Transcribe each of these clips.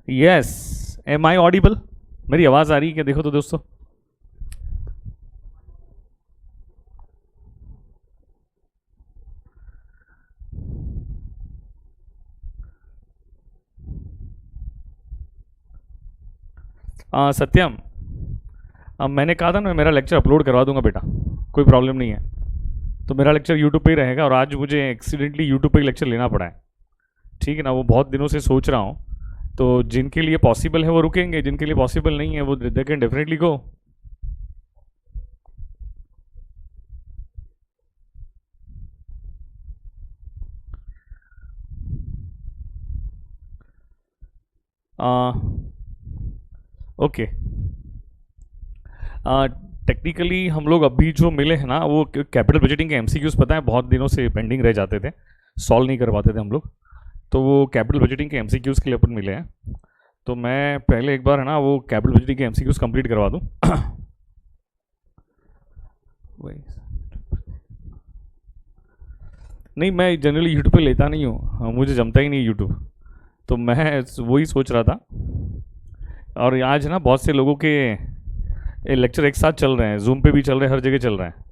Yes, M I audible? मेरी आवाज़ आ रही है क्या, देखो तो दोस्तों। सत्यम, अब मैंने कहा था ना, मैं मेरा लेक्चर अपलोड करवा दूंगा बेटा, कोई प्रॉब्लम नहीं है। तो मेरा लेक्चर यूट्यूब पे ही रहेगा, और आज मुझे एक्सीडेंटली यूट्यूब पे ही लेक्चर लेना पड़ा है, ठीक है ना। वो बहुत दिनों से सोच रहा हूँ, तो जिनके लिए पॉसिबल है वो रुकेंगे, जिनके लिए पॉसिबल नहीं है वो they can definitely go. Okay, technically हम लोग अभी जो मिले हैं ना, वो कैपिटल बजटिंग के एमसीक्यूज पता है बहुत दिनों से पेंडिंग रह जाते थे, सॉल्व नहीं कर पाते थे हम लोग। तो वो कैपिटल बजटिंग के एमसीक्यूज के लिए अपन मिले हैं। तो मैं पहले एक बार है ना वो कैपिटल बजटिंग के एमसीक्यूज कंप्लीट करवा दूँ। वही, नहीं मैं जनरली यूट्यूब पे लेता नहीं हूँ, हाँ, मुझे जमता ही नहीं यूट्यूब। तो मैं वही सोच रहा था, और आज ना बहुत से लोगों के लेक्चर एक साथ चल रहे हैं, जूम पे भी चल रहे हैं, हर जगह चल रहे हैं।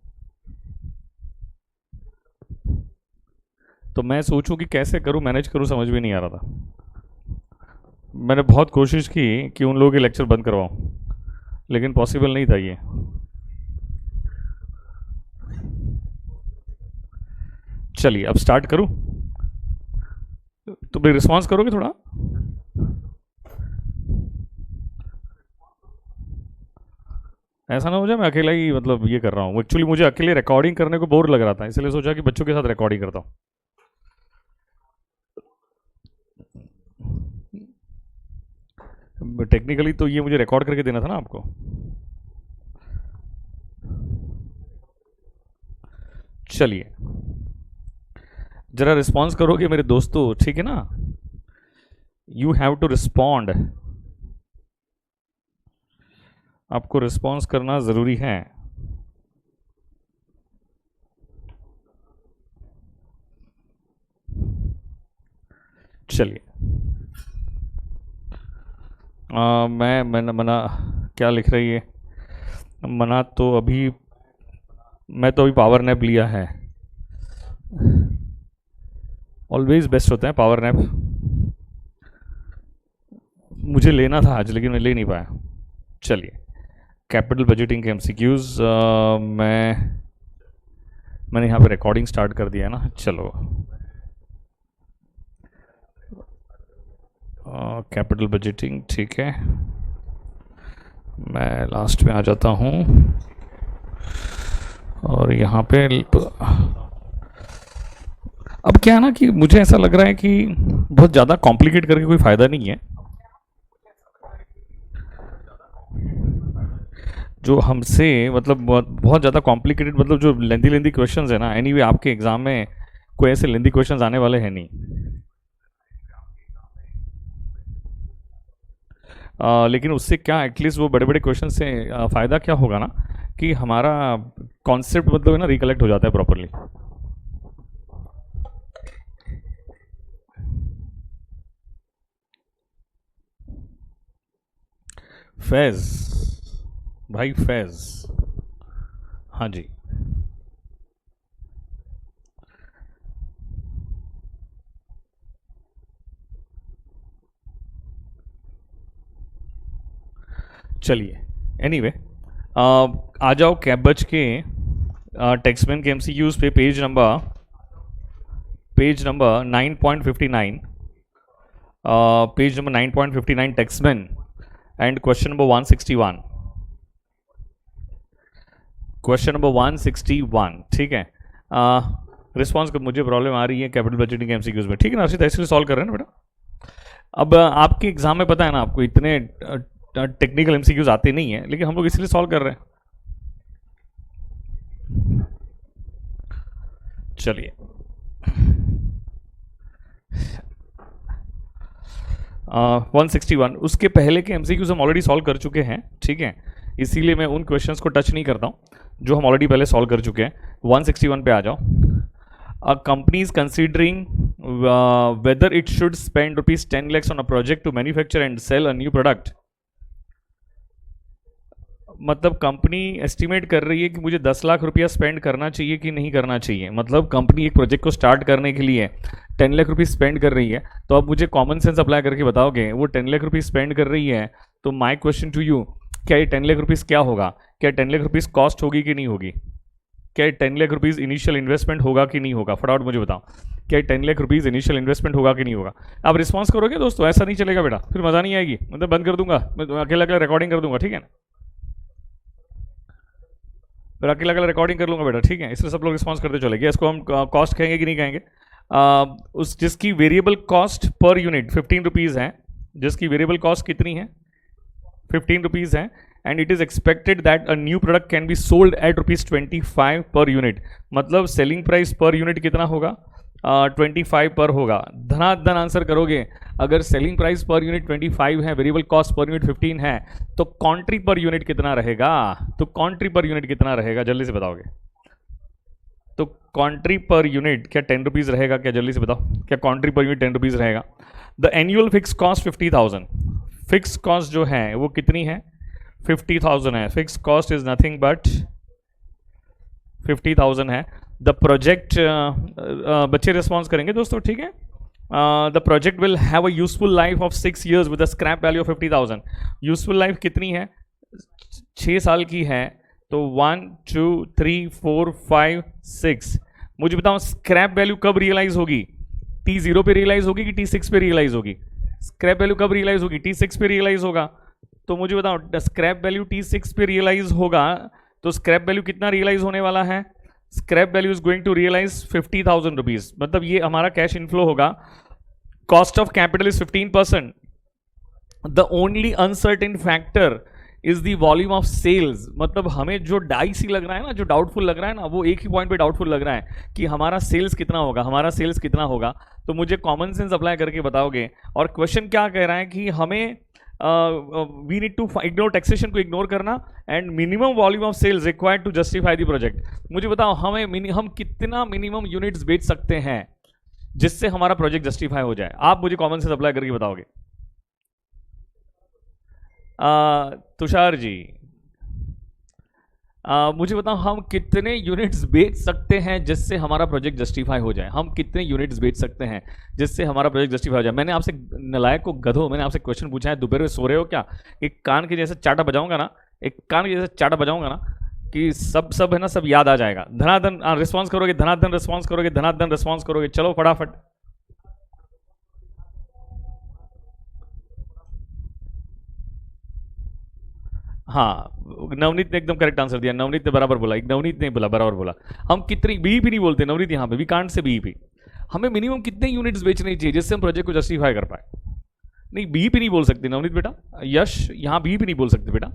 तो मैं सोचूं कि कैसे करूं, मैनेज करूं, समझ में नहीं आ रहा था। मैंने बहुत कोशिश की कि उन लोगों के लेक्चर बंद करवाऊं, लेकिन पॉसिबल नहीं था ये। चलिए अब स्टार्ट करूं, तो भाई रिस्पॉन्स करोगे थोड़ा। ऐसा ना हो जाए मैं अकेला ही मतलब ये कर रहा हूँ, एक्चुअली मुझे अकेले रिकॉर्डिंग करने को बोर लग रहा था, इसलिए सोचा कि बच्चों के साथ रिकॉर्डिंग करता हूँ। टेक्निकली तो ये मुझे रिकॉर्ड करके देना था ना आपको। चलिए जरा रिस्पॉन्स करोगे मेरे दोस्तों, ठीक है ना। यू हैव टू रिस्पॉन्ड, आपको रिस्पॉन्स करना ज़रूरी है। चलिए मैं मना, क्या लिख रही है मना, तो अभी मैं तो अभी पावर नैप लिया है। ऑलवेज बेस्ट होता है पावर नैप, मुझे लेना था आज लेकिन मैं ले नहीं पाया। चलिए कैपिटल बजटिंग के एमसीक्यूज, मैंने यहाँ पे रिकॉर्डिंग स्टार्ट कर दिया है ना। चलो कैपिटल बजटिंग, ठीक है, मैं लास्ट में आ जाता हूँ, और यहाँ पे अब क्या है ना कि मुझे ऐसा लग रहा है कि बहुत ज़्यादा कॉम्प्लिकेट करके कोई फ़ायदा नहीं है। जो हमसे मतलब बहुत ज़्यादा कॉम्प्लिकेटेड, मतलब जो लेंदी लेंदी क्वेश्चंस है ना, एनीवे आपके एग्ज़ाम में कोई ऐसे लेंदी क्वेश्चंस आने वाले हैं नहीं। लेकिन उससे क्या एटलीस्ट वो बड़े बड़े क्वेश्चन से फ़ायदा क्या होगा ना, कि हमारा कॉन्सेप्ट मतलब है ना रिकलेक्ट हो जाता है प्रॉपरली। फैज़, भाई फैज़, हाँ जी। चलिए एनीवे, आ जाओ कैबच के टेक्समैन के एमसीक्यूज पे, page number 9.59, page number 9.59 Taxmann, and question number 161, question number 161, ठीक है। रिस्पॉन्स को मुझे प्रॉब्लम आ रही है कैपिटल बजटिंग के एमसीक्यूज में, ठीक है ना अर्षित, इसलिए सॉल्व कर रहे हैं ना बेटा। अब आपके एग्जाम में पता है ना आपको इतने टेक्निकल एमसीक्यूज आते नहीं है, लेकिन हम लोग इसलिए सॉल्व कर रहे हैं। चलिए 161, उसके पहले के एमसीक्यूज हम ऑलरेडी सॉल्व कर चुके हैं, ठीक है, इसीलिए मैं उन क्वेश्चंस को टच नहीं करता हूँ जो हम ऑलरेडी पहले सॉल्व कर चुके हैं। 161 पे आ जाओ। A company is considering whether it should spend rupees 10 lakhs on a project to manufacture and sell a new product. मतलब कंपनी एस्टिमेट कर रही है कि मुझे 10 लाख रुपया स्पेंड करना चाहिए कि नहीं करना चाहिए. मतलब कंपनी एक प्रोजेक्ट को स्टार्ट करने के लिए 10 लाख रुपीज़ स्पेंड कर रही है. तो आप मुझे कॉमन सेंस अप्लाई करके बताओगे वो 10 लाख रुपीज़ स्पेंड कर रही है. तो माय क्वेश्चन टू यू, क्या ये 10 लाख रुपीज़ क्या होगा? क्या 10 लाख रुपीज़ कॉस्ट होगी कि नहीं होगी? क्या 10 लाख रुपीज़ इनिशियल इन्वेस्टमेंट होगा कि नहीं होगा? फटाफट मुझे बताओ, क्या 10 लाख रुपीज़ इनिशियल इन्वेस्टमेंट होगा कि नहीं होगा? आप रिस्पॉन्स करोगे दोस्तों? ऐसा नहीं चलेगा बेटा, फिर मज़ा नहीं आएगी. मतलब बंद कर दूंगा, मैं अकेला अकेला रिकॉर्डिंग कर दूंगा, ठीक है ना? फिर अकेला अकेला रिकॉर्डिंग कर लूंगा बेटा, ठीक है? इसलिए सब लोग रिस्पॉन्स करते चलेंगे. इसको हम कॉस्ट कहेंगे कि नहीं कहेंगे? उस जिसकी variable cost per unit 15 rupees है, जिसकी वेरिएबल कॉस्ट कितनी है? 15 रुपीज़ है. And it is expected that a new product can be sold at ₹25 per unit. मतलब सेलिंग प्राइस पर यूनिट कितना होगा? 25 पर होगा. धनाधन आंसर करोगे. अगर सेलिंग प्राइस पर यूनिट 25 है, वेरिएबल कॉस्ट पर यूनिट 15 है, तो कॉन्ट्री पर यूनिट कितना रहेगा? तो कॉन्ट्री पर यूनिट कितना रहेगा? जल्दी से बताओगे. तो कॉन्ट्री पर यूनिट क्या 10 रुपीज़ रहेगा? क्या जल्दी से बताओ, क्या कॉन्ट्री पर यूनिट 10 रुपीज़ रहेगा? The annual fix cost 50,000. Fix cost जो है वो कितनी है? 50,000 है. Fix cost is nothing but 50,000 है. द प्रोजेक्ट, बच्चे रिस्पॉन्स करेंगे दोस्तों, ठीक है? The project will have a useful life of 6 years with a scrap value of 50,000. Useful life कितनी है? 6 साल की है. तो 1 2 3 4 5 6. मुझे बताओ स्क्रैप वैल्यू कब रियलाइज होगी? T0 पे रियलाइज होगी कि T6 पे रियलाइज होगी? स्क्रैप वैल्यू कब रियलाइज होगी? T6 पे रियलाइज होगा. तो मुझे बताओ स्क्रैप वैल्यू T6 पे रियलाइज होगा, तो स्क्रैप वैल्यू कितना रियलाइज होने वाला है? Scrap value is going to realise 50,000 rupees. मतलब ये हमारा कैश इनफ्लो होगा. Cost of capital is 15%. The only uncertain factor is the volume of sales. मतलब हमें जो डाइसी लग रहा है ना, जो डाउटफुल लग रहा है ना, वो एक ही पॉइंट पे डाउटफुल लग रहा है कि हमारा सेल्स कितना होगा, हमारा सेल्स कितना होगा. तो मुझे कॉमन सेंस अप्लाई करके बताओगे. और क्वेश्चन क्या कह रहा है कि हमें we need to ignore taxation को इग्नोर करना and minimum volume of sales required to justify the project. मुझे बताओ हम कितना मिनिमम यूनिट्स बेच सकते हैं जिससे हमारा प्रोजेक्ट जस्टिफाई हो जाए? आप मुझे कॉमन सेंस अप्लाई करके बताओगे. तुषार जी, मुझे बताओ हम कितने यूनिट्स बेच सकते हैं जिससे हमारा प्रोजेक्ट जस्टिफाई हो जाए? हम कितने यूनिट्स बेच सकते हैं जिससे हमारा प्रोजेक्ट जस्टिफाई हो जाए? मैंने आपसे, नलायक को गधो, मैंने आपसे क्वेश्चन पूछा है, दोपहर में सो रहे हो क्या? एक कान के जैसे चाटा बजाऊंगा ना, एक कान के जैसे चाटा बजाऊंगा ना कि सब है ना, सब याद आ जाएगा. धनाधन रिस्पॉन्स करोगे, धनाधन रिस्पॉन्स करोगे, धनाधन रिस्पॉन्स करोगे. चलो फटाफट. हाँ, नवनीत ने एकदम करेक्ट आंसर दिया. नवनीत ने बराबर बोला. नवनीत ने बोला, बराबर बोला. हम कितनी बीईपी नहीं बोलते नवनीत यहाँ पे, वी कांट से बीईपी. हमें मिनिमम कितने यूनिट्स बेचने चाहिए जिससे हम प्रोजेक्ट को जस्टिफाई कर पाए? नहीं, बीईपी नहीं बोल सकते नवनीत बेटा. यश, यहाँ बीईपी नहीं बोल सकते बेटा.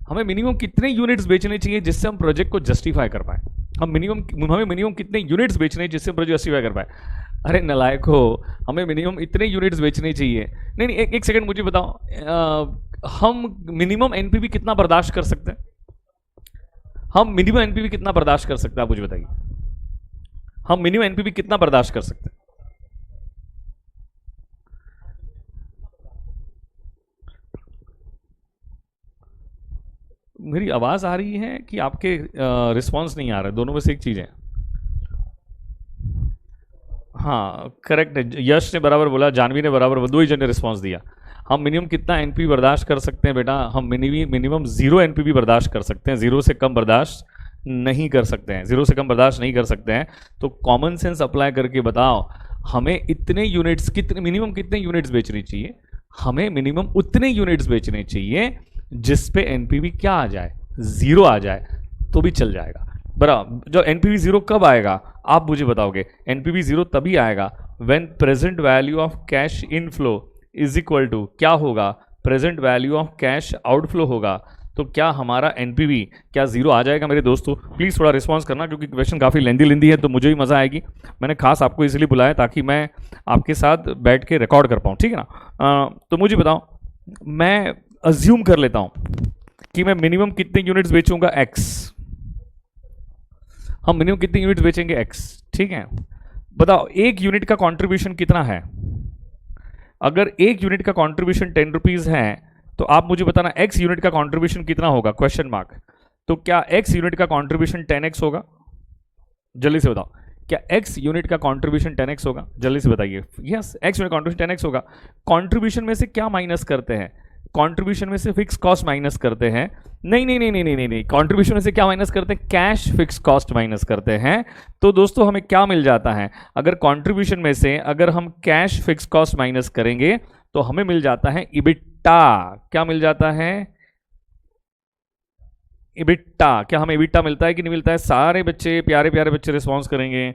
हमें मिनिमम कितने यूनिट्स बेचने चाहिए जिससे हम प्रोजेक्ट को जस्टिफाई कर पाए? हमें मिनिमम कितने यूनिट्स बेचने जिससे हम प्रोजेक्ट जस्टिफाई कर पाए? अरे नलायक हो, हमें मिनिमम इतने यूनिट्स बेचने चाहिए. नहीं, एक सेकंड मुझे बताओ, हम मिनिमम एनपीवी कितना बर्दाश्त कर सकते हैं? हम मिनिमम एनपीवी कितना बर्दाश्त कर सकते हैं? आप मुझे बताइए, हम मिनिमम एनपीवी कितना बर्दाश्त कर सकते हैं? मेरी आवाज आ रही है कि आपके रिस्पॉन्स नहीं आ रहा है? दोनों में से एक चीज है. हाँ करेक्ट है. यश ने बराबर बोला, जानवी ने बराबर बोला, दो ही जन ने रिस्पॉन्स दिया. हम मिनिमम कितना एनपी बर्दाश्त कर सकते हैं बेटा? हम मिनिमम 0 एनपीवी बर्दाश्त कर सकते हैं. 0 से कम बर्दाश्त नहीं कर सकते हैं. 0 से कम बर्दाश्त नहीं कर सकते हैं. तो कॉमन सेंस अप्लाई करके बताओ, हमें इतने यूनिट्स, मिनिमम कितने यूनिट्स बेचनी चाहिए? हमें मिनिमम उतने यूनिट्स बेचने चाहिए जिस पे एनपीवी क्या आ जाए? 0 आ जाए तो भी चल जाएगा. बराबर. जो एनपीवी 0 कब आएगा आप मुझे बताओगे? एनपीवी 0 तभी आएगा when present value of cash inflow is equal to क्या होगा? Present value of cash outflow होगा. तो क्या हमारा एनपीवी क्या 0 आ जाएगा मेरे दोस्तों? प्लीज़ थोड़ा रिस्पॉन्स करना क्योंकि क्वेश्चन काफ़ी लेंदी है, तो मुझे भी मज़ा आएगी. मैंने खास आपको इसलिए बुलाया ताकि मैं आपके साथ बैठ के रिकॉर्ड कर पाऊँ, ठीक है ना? तो मुझे बताओ, मैं अज्यूम कर लेता हूँ कि मैं मिनिमम कितने यूनिट्स बेचूंगा? एक्स. हम मिनिमम कितने यूनिट्स बेचेंगे? एक्स. ठीक है. बताओ एक यूनिट का कंट्रीब्यूशन कितना है? अगर एक यूनिट का कंट्रीब्यूशन 10 रुपीज है तो आप मुझे बताना एक्स यूनिट का कंट्रीब्यूशन कितना होगा, क्वेश्चन मार्क। तो क्या एक्स यूनिट का कंट्रीब्यूशन 10x होगा? जल्दी से बताओ, क्या एक्स यूनिट का कंट्रीब्यूशन 10x होगा? जल्दी से बताइए। Yes, x unit contribution 10x होगा। कंट्रीब्यूशन में से क्या माइनस करते हैं? कंट्रीब्यूशन में से फिक्स कॉस्ट माइनस करते हैं। नहीं नहीं नहीं नहीं नहीं नहीं, कंट्रीब्यूशन में से क्या माइनस करते हैं? कैश फिक्स कॉस्ट माइनस करते हैं। तो दोस्तों हमें क्या मिल जाता है? अगर कंट्रीब्यूशन में से अगर हम कैश फिक्स कॉस्ट माइनस करेंगे तो हमें मिल जाता है इबिटा। क्या मिल जाता है? इबिटा। क्या हमें इबिटा मिलता है कि नहीं मिलता है? सारे बच्चे, प्यारे प्यारे बच्चे रिस्पॉन्स करेंगे।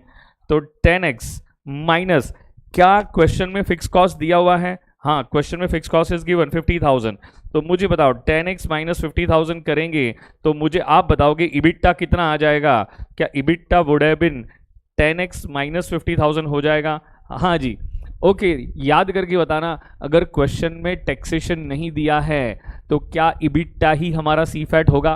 तो 10x माइनस, क्या क्वेश्चन में फिक्स कॉस्ट दिया हुआ है? हाँ, क्वेश्चन में फिक्स कॉस्ट इज गिवन 50,000। तो मुझे बताओ 10x माइनस 50,000 करेंगे तो मुझे आप बताओगे इबिटा कितना आ जाएगा? क्या EBITA would have been 10x minus 50,000 हो जाएगा? हाँ जी। ओके, याद करके बताना, अगर क्वेश्चन में टैक्सेशन नहीं दिया है तो क्या इबिटा ही हमारा सी फैट होगा?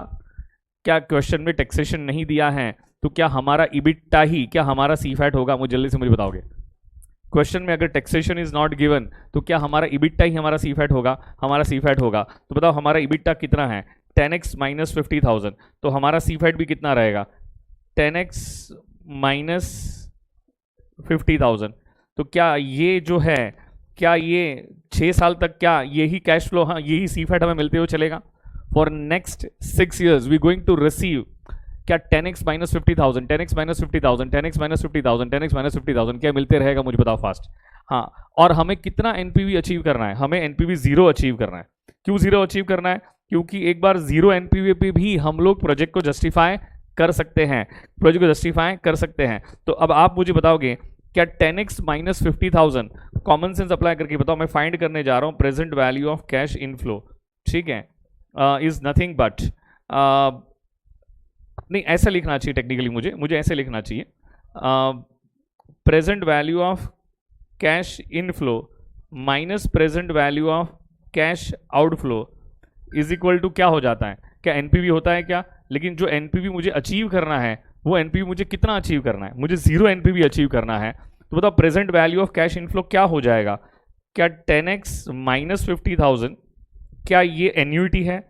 क्या क्वेश्चन में टैक्सेशन नहीं दिया है तो क्या हमारा इबिटा ही, क्या हमारा सी फैट होगा? मुझे जल्दी से मुझे बताओगे। क्वेश्चन में अगर टैक्सेशन इज नॉट गिवन तो क्या हमारा इबिटा ही हमारा सी फैट होगा? हमारा सी फैट होगा। तो बताओ हमारा इबिटा कितना है? 10x minus 50,000। तो हमारा सी फैट भी कितना रहेगा? 10x minus 50,000। तो क्या ये जो है, क्या ये 6 साल तक क्या यही कैश फ्लो, हाँ यही सी फैट हमें मिलते हुए चलेगा? For next 6 years we going to receive क्या 10x minus 50,000, 10x minus 50,000, 10x minus 50,000, 10x minus 50,000 क्या मिलते रहेगा? मुझे बताओ फास्ट। हाँ, और हमें कितना एनपीवी अचीव करना है? हमें एनपीवी 0 अचीव करना है। क्यों 0 अचीव करना है? क्योंकि एक बार 0 एनपीवी पे भी हम लोग प्रोजेक्ट को जस्टिफाई कर सकते हैं, प्रोजेक्ट को जस्टिफाई कर सकते हैं। तो अब आप मुझे बताओगे क्या 10x minus 50,000, common sense apply करके बताओ, मैं फाइंड करने जा रहा हूँ present value of cash inflow, ठीक है, इज नथिंग बट, नहीं ऐसा लिखना चाहिए टेक्निकली, मुझे ऐसे लिखना चाहिए, present value of cash inflow minus present value of cash outflow is equal to क्या हो जाता है? क्या एनपीवी होता है क्या? लेकिन जो एनपीवी मुझे अचीव करना है वो एनपीवी मुझे कितना अचीव करना है? मुझे 0 एनपीवी अचीव करना है। तो बताओ present value of cash inflow क्या हो जाएगा? क्या 10x माइनस 50,000 क्या ये एन्यूटी है?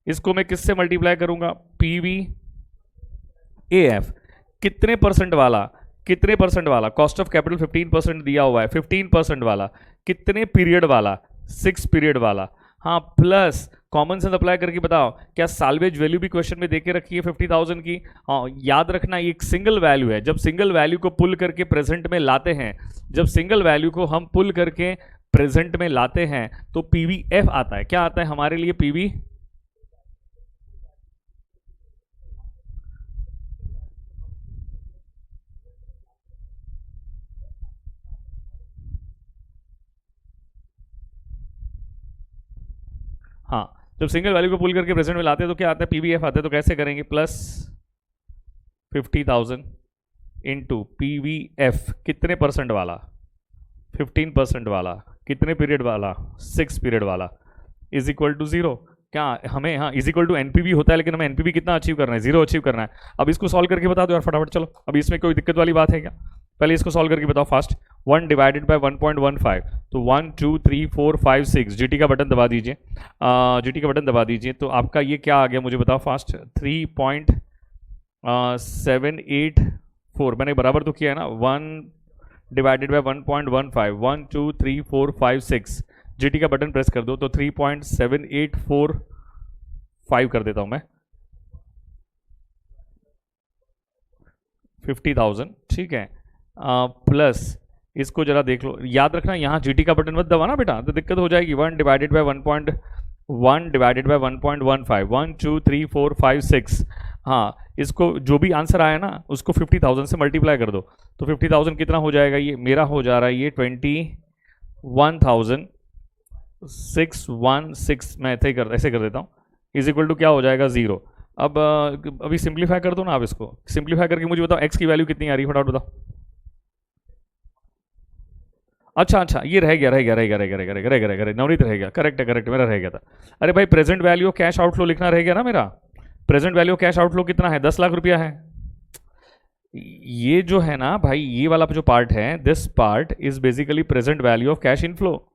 इसको मैं किससे मल्टीप्लाई करूंगा? PV F. कितने परसेंट वाला? कितने परसेंट वाला? कॉस्ट ऑफ कैपिटल 15% दिया हुआ है, 15% वाला। कितने पीरियड वाला? 6 पीरियड वाला। हाँ, प्लस कॉमन सेंस अप्लाई करके बताओ, क्या साल्वेज वैल्यू भी क्वेश्चन में देके रखी है 50,000 की? हाँ, याद रखना ये एक सिंगल वैल्यू है। जब सिंगल वैल्यू को पुल करके प्रेजेंट में लाते हैं, जब सिंगल वैल्यू को हम पुल करके प्रेजेंट में लाते हैं तो पीवीएफ आता है। क्या आता है हमारे लिए? पीवी, हाँ, जब सिंगल वैल्यू को पुल करके प्रेजेंट में लाते हैं तो क्या आता है? पीवीएफ आता है। तो कैसे करेंगे? प्लस 50,000 इंटू पीवीएफ, कितने परसेंट वाला? 15% वाला। कितने पीरियड वाला? 6 पीरियड वाला, इज इक्वल टू 0। क्या हमें, हाँ इज इक्वल टू एनपीवी होता है, लेकिन हमें एनपीवी कितना अचीव करना है? 0 अचीव करना है। अब इसको सॉल्व करके बता दो यार फटाफट, चलो। अब इसमें कोई दिक्कत वाली बात है क्या? पहले इसको सॉल्व करके बताओ फास्ट। 1 डिवाइडेड बाय 1.15, तो 1 2 3 4 5 6, जीटी का बटन दबा दीजिए, जीटी का बटन दबा दीजिए। तो आपका ये क्या आ गया मुझे बताओ फास्ट? 3.784, मैंने बराबर तो किया है ना? 1 डिवाइडेड बाय 1.15, 1 2 3 4 5 6, जीटी का बटन प्रेस कर दो तो 3.7845 कर देता हूं मैं, 50,000, ठीक है। प्लस इसको जरा देख लो, याद रखना यहाँ जीटी का बटन मत दबाना बेटा, तो दिक्कत हो जाएगी। 1 डिवाइडेड बाय 1 डिवाइडेड बाय 1.15, 1 2 3 4 5 6, हाँ इसको जो भी आंसर आया ना उसको 50,000 से मल्टीप्लाई कर दो तो 50,000 कितना हो जाएगा? ये मेरा हो जा रहा है ये 21,616, मैं ऐसे कर देता हूँ, इज इक्वल टू क्या हो जाएगा? 0। अब अभी सिंप्लीफाई कर दो ना आप, इसको सिंप्लीफाई करके मुझे बताओ एक्स की वैल्यू कितनी आ रही है, फटाफट बताओ। अच्छा, ये रह गया नवनीत रह गया, करेक्ट मेरा रह गया था। अरे भाई प्रेजेंट वैल्यू कैश आउटफ्लो लिखना रह गया ना मेरा। प्रेजेंट वैल्यू कैश आउटफ्लो कितना है? 10 लाख रुपया है। ये जो है ना भाई, ये वाला जो पार्ट है, this part is basically present value of cash inflow.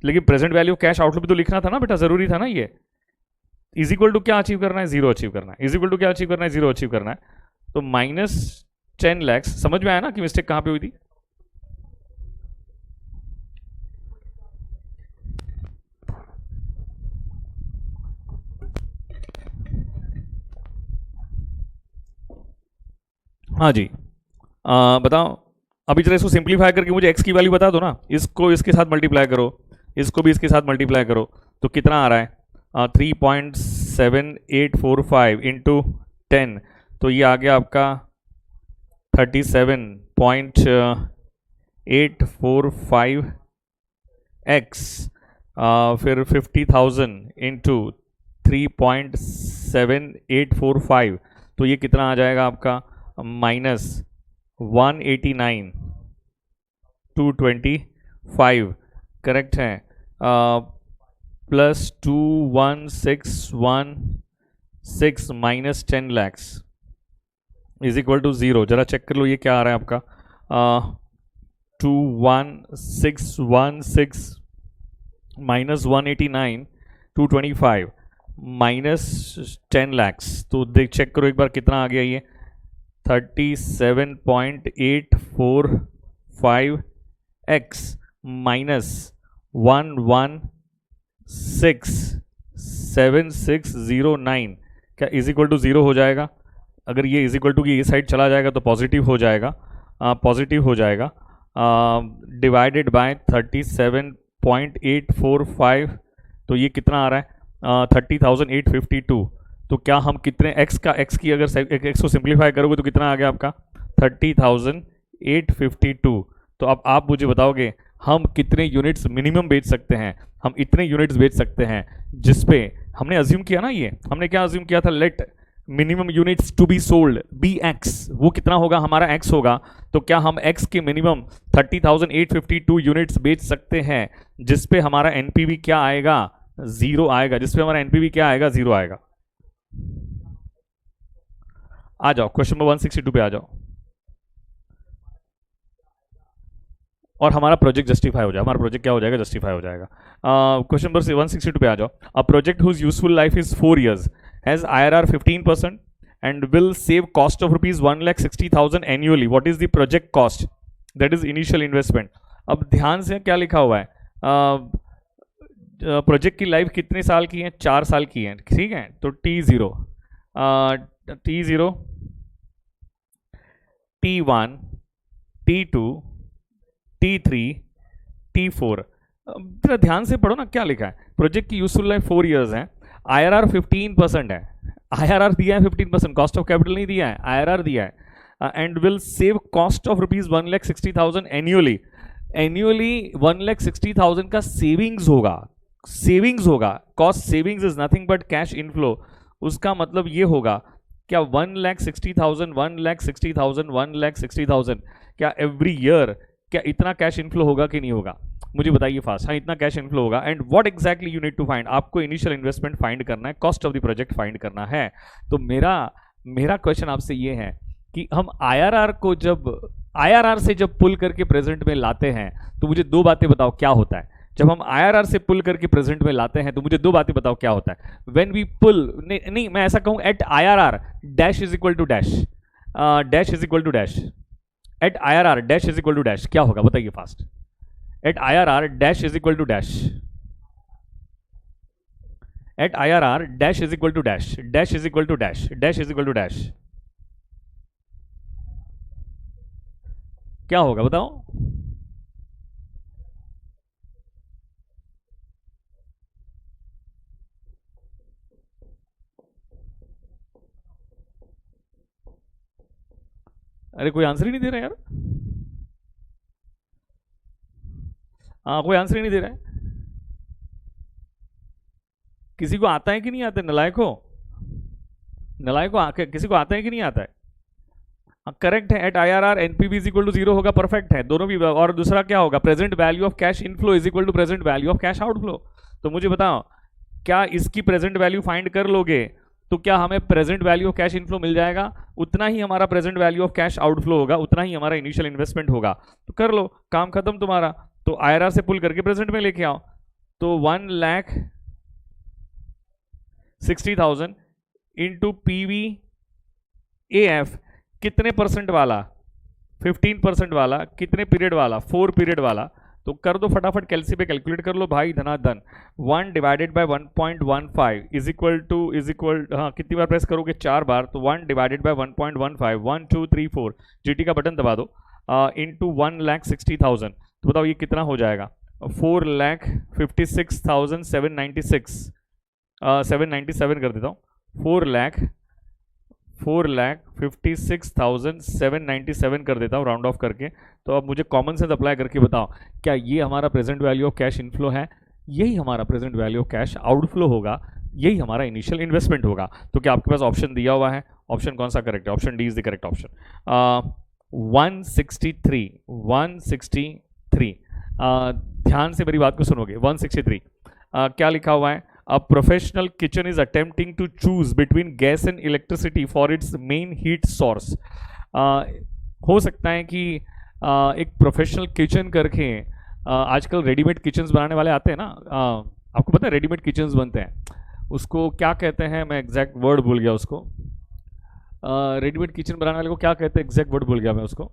लेकिन present value of cash outflow भी तो लिखना था ना बेटा, जरूरी था ना। ये इज इक्वल टू क्या अचीव करना है, जीरो अचीव करना है। इज इक्वल टू क्या अचीव करना है, जीरो अचीव करना है। तो -10 लाख, समझ में आया ना कि मिस्टेक कहां पे हुई थी। हाँ जी, बताओ। अभी जरा इसको सिंप्लीफाई करके मुझे x की वैल्यू बता दो ना। इसको इसके साथ मल्टीप्लाई करो, इसको भी इसके साथ मल्टीप्लाई करो, तो कितना आ रहा है? 3.7845 इंटू 10, तो ये आ गया आपका 37.845 x। फिर 50,000 इंटू 3.7845, तो ये कितना आ जाएगा आपका? -189,225, करेक्ट है। Plus 21,616 minus 10 lakhs is equal to 0। जरा चेक कर लो ये क्या आ रहा है आपका। 21,616 माइनस 189,225 माइनस 10 lakhs, तो देख चेक करो एक बार कितना आ गया ये। 37.845 x माइनस 1167609, क्या इज इक्वल टू 0 हो जाएगा? अगर ये इज इक्वल टू की ये साइड चला जाएगा तो पॉजिटिव हो जाएगा, पॉजिटिव हो जाएगा। डिवाइडेड बाय 37.845, तो ये कितना आ रहा है? 30,852। तो क्या हम कितने x की अगर x को सिंप्लीफाई करोगे तो कितना आ गया आपका? 30,852। तो अब आप मुझे बताओगे हम कितने यूनिट्स मिनिमम बेच सकते हैं? हम इतने यूनिट्स बेच सकते हैं जिसपे हमने अज्यूम किया ना, ये हमने क्या अज्यूम किया था? Let minimum units to be sold be X. वो कितना होगा? हमारा x होगा। तो क्या हम x के मिनिमम 30,852 यूनिट्स बेच सकते हैं जिसपे हमारा एनपीवी क्या आएगा? 0 आएगा। जिसपे हमारा एनपीवी क्या आएगा? 0 आएगा। आ जाओ क्वेश्चन नंबर 162 पे आ जाओ, और हमारा प्रोजेक्ट जस्टिफाई हो जाएगा। हमारा प्रोजेक्ट क्या हो जाएगा? जस्टिफाई हो जाएगा। क्वेश्चन नंबर 162 पे आ जाओ। A project whose useful life is 4 years has IRR 15% and will save cost of rupees 1,60,000 annually. What is the project cost? That is initial investment. अब ध्यान से क्या लिखा हुआ है? प्रोजेक्ट की लाइफ कितने साल की है? 4 साल की है, ठीक है। तो T0, T0, T1, T2, T3, T4। जरा ध्यान से पढ़ो ना क्या लिखा है। प्रोजेक्ट की यूजफुल लाइफ 4 years है, IRR 15% है। IRR दिया है 15%, कॉस्ट ऑफ कैपिटल नहीं दिया है, IRR दिया है। And will save cost of rupees 1,60,000 annually. Annually 1,60,000 का सेविंग्स होगा, सेविंग्स होगा। Cost savings is nothing but cash inflow. उसका मतलब ये होगा क्या 1,60,000 1,60,000 1,60,000, क्या एवरी ईयर क्या इतना कैश इनफ्लो होगा कि नहीं होगा? मुझे बताइए फास्ट। हाँ, इतना कैश इनफ्लो होगा। And what exactly you need to find? आपको इनिशियल इन्वेस्टमेंट फाइंड करना है, cost of the project find करना है। तो मेरा क्वेश्चन आपसे ये है कि हम IRR को IRR से जब पुल करके प्रेजेंट में लाते हैं तो मुझे 2 बातें बताओ क्या होता है। जब हम IRR से पुल करके प्रेजेंट में लाते हैं तो मुझे 2 बातें बताओ क्या होता है। व्हेन वी पुल, नहीं मैं ऐसा कहूं, at IRR dash is equal to dash, dash is equal to dash, at IRR dash is equal to dash, क्या होगा बताइए फास्ट। At IRR dash is equal to dash, at IRR dash is equal to dash, dash is equal to dash, dash is equal to dash, क्या होगा बताओ। अरे कोई answer ही नहीं दे रहा यार। हाँ, कोई आंसर ही नहीं दे रहा है। किसी को आता है कि नहीं आता है? नलायको, किसी को आता है कि नहीं आता है? करेक्ट है। At IRR NPV is equal to 0 होगा, परफेक्ट है दोनों भी। और दूसरा क्या होगा? Present value of cash inflow is equal to present value of cash outflow. तो मुझे बताओ, क्या इसकी प्रेजेंट वैल्यू फाइंड कर लोगे तो क्या हमें present value of cash inflow मिल जाएगा? उतना ही हमारा present value of cash outflow होगा, उतना ही हमारा इनिशियल इन्वेस्टमेंट होगा। तो कर लो, काम खत्म तुम्हारा। तो आईआरआर से पुल करके प्रेजेंट में लेके आओ। तो 1,60,000 इंटू PVAF कितने परसेंट वाला, 15% वाला, कितने पीरियड वाला, 4 पीरियड वाला। तो कर दो फटाफट, कैलसी पे कैलकुलेट कर लो भाई, धनाधन। 1 डिवाइडेड बाय 1.15 इज इक्वल हाँ कितनी बार प्रेस करोगे, 4 बार। तो 1 डिवाइडेड बाय 1.15, 1 2 3 4 जीटी का बटन दबा दो, इंटू 1,60,000। तो बताओ ये कितना हो जाएगा, 4,56,796, 797 कर देता हूँ, 4,56,797 कर देता हूँ राउंड ऑफ करके। तो अब मुझे कॉमन सेंस अप्लाई करके बताओ, क्या ये हमारा present value of cash inflow है, यही हमारा present value of cash outflow होगा, यही हमारा इनिशियल इन्वेस्टमेंट होगा। तो क्या आपके पास ऑप्शन दिया हुआ है, ऑप्शन कौन सा करेक्ट है, option D is the correct option. 163 ध्यान से मेरी बात को सुनोगे, 163 क्या लिखा हुआ है, A professional kitchen is attempting to choose between gas and electricity for its main heat source. हो सकता है कि एक प्रोफेशनल किचन करके आजकल रेडीमेड किचन्स बनाने वाले आते हैं ना, आपको पता है रेडीमेड किचन्स बनते हैं, उसको क्या कहते हैं, मैं एग्जैक्ट वर्ड भूल गया उसको, रेडीमेड किचन बनाने वाले को क्या कहते हैं, एग्जैक्ट वर्ड भूल गया मैं उसको।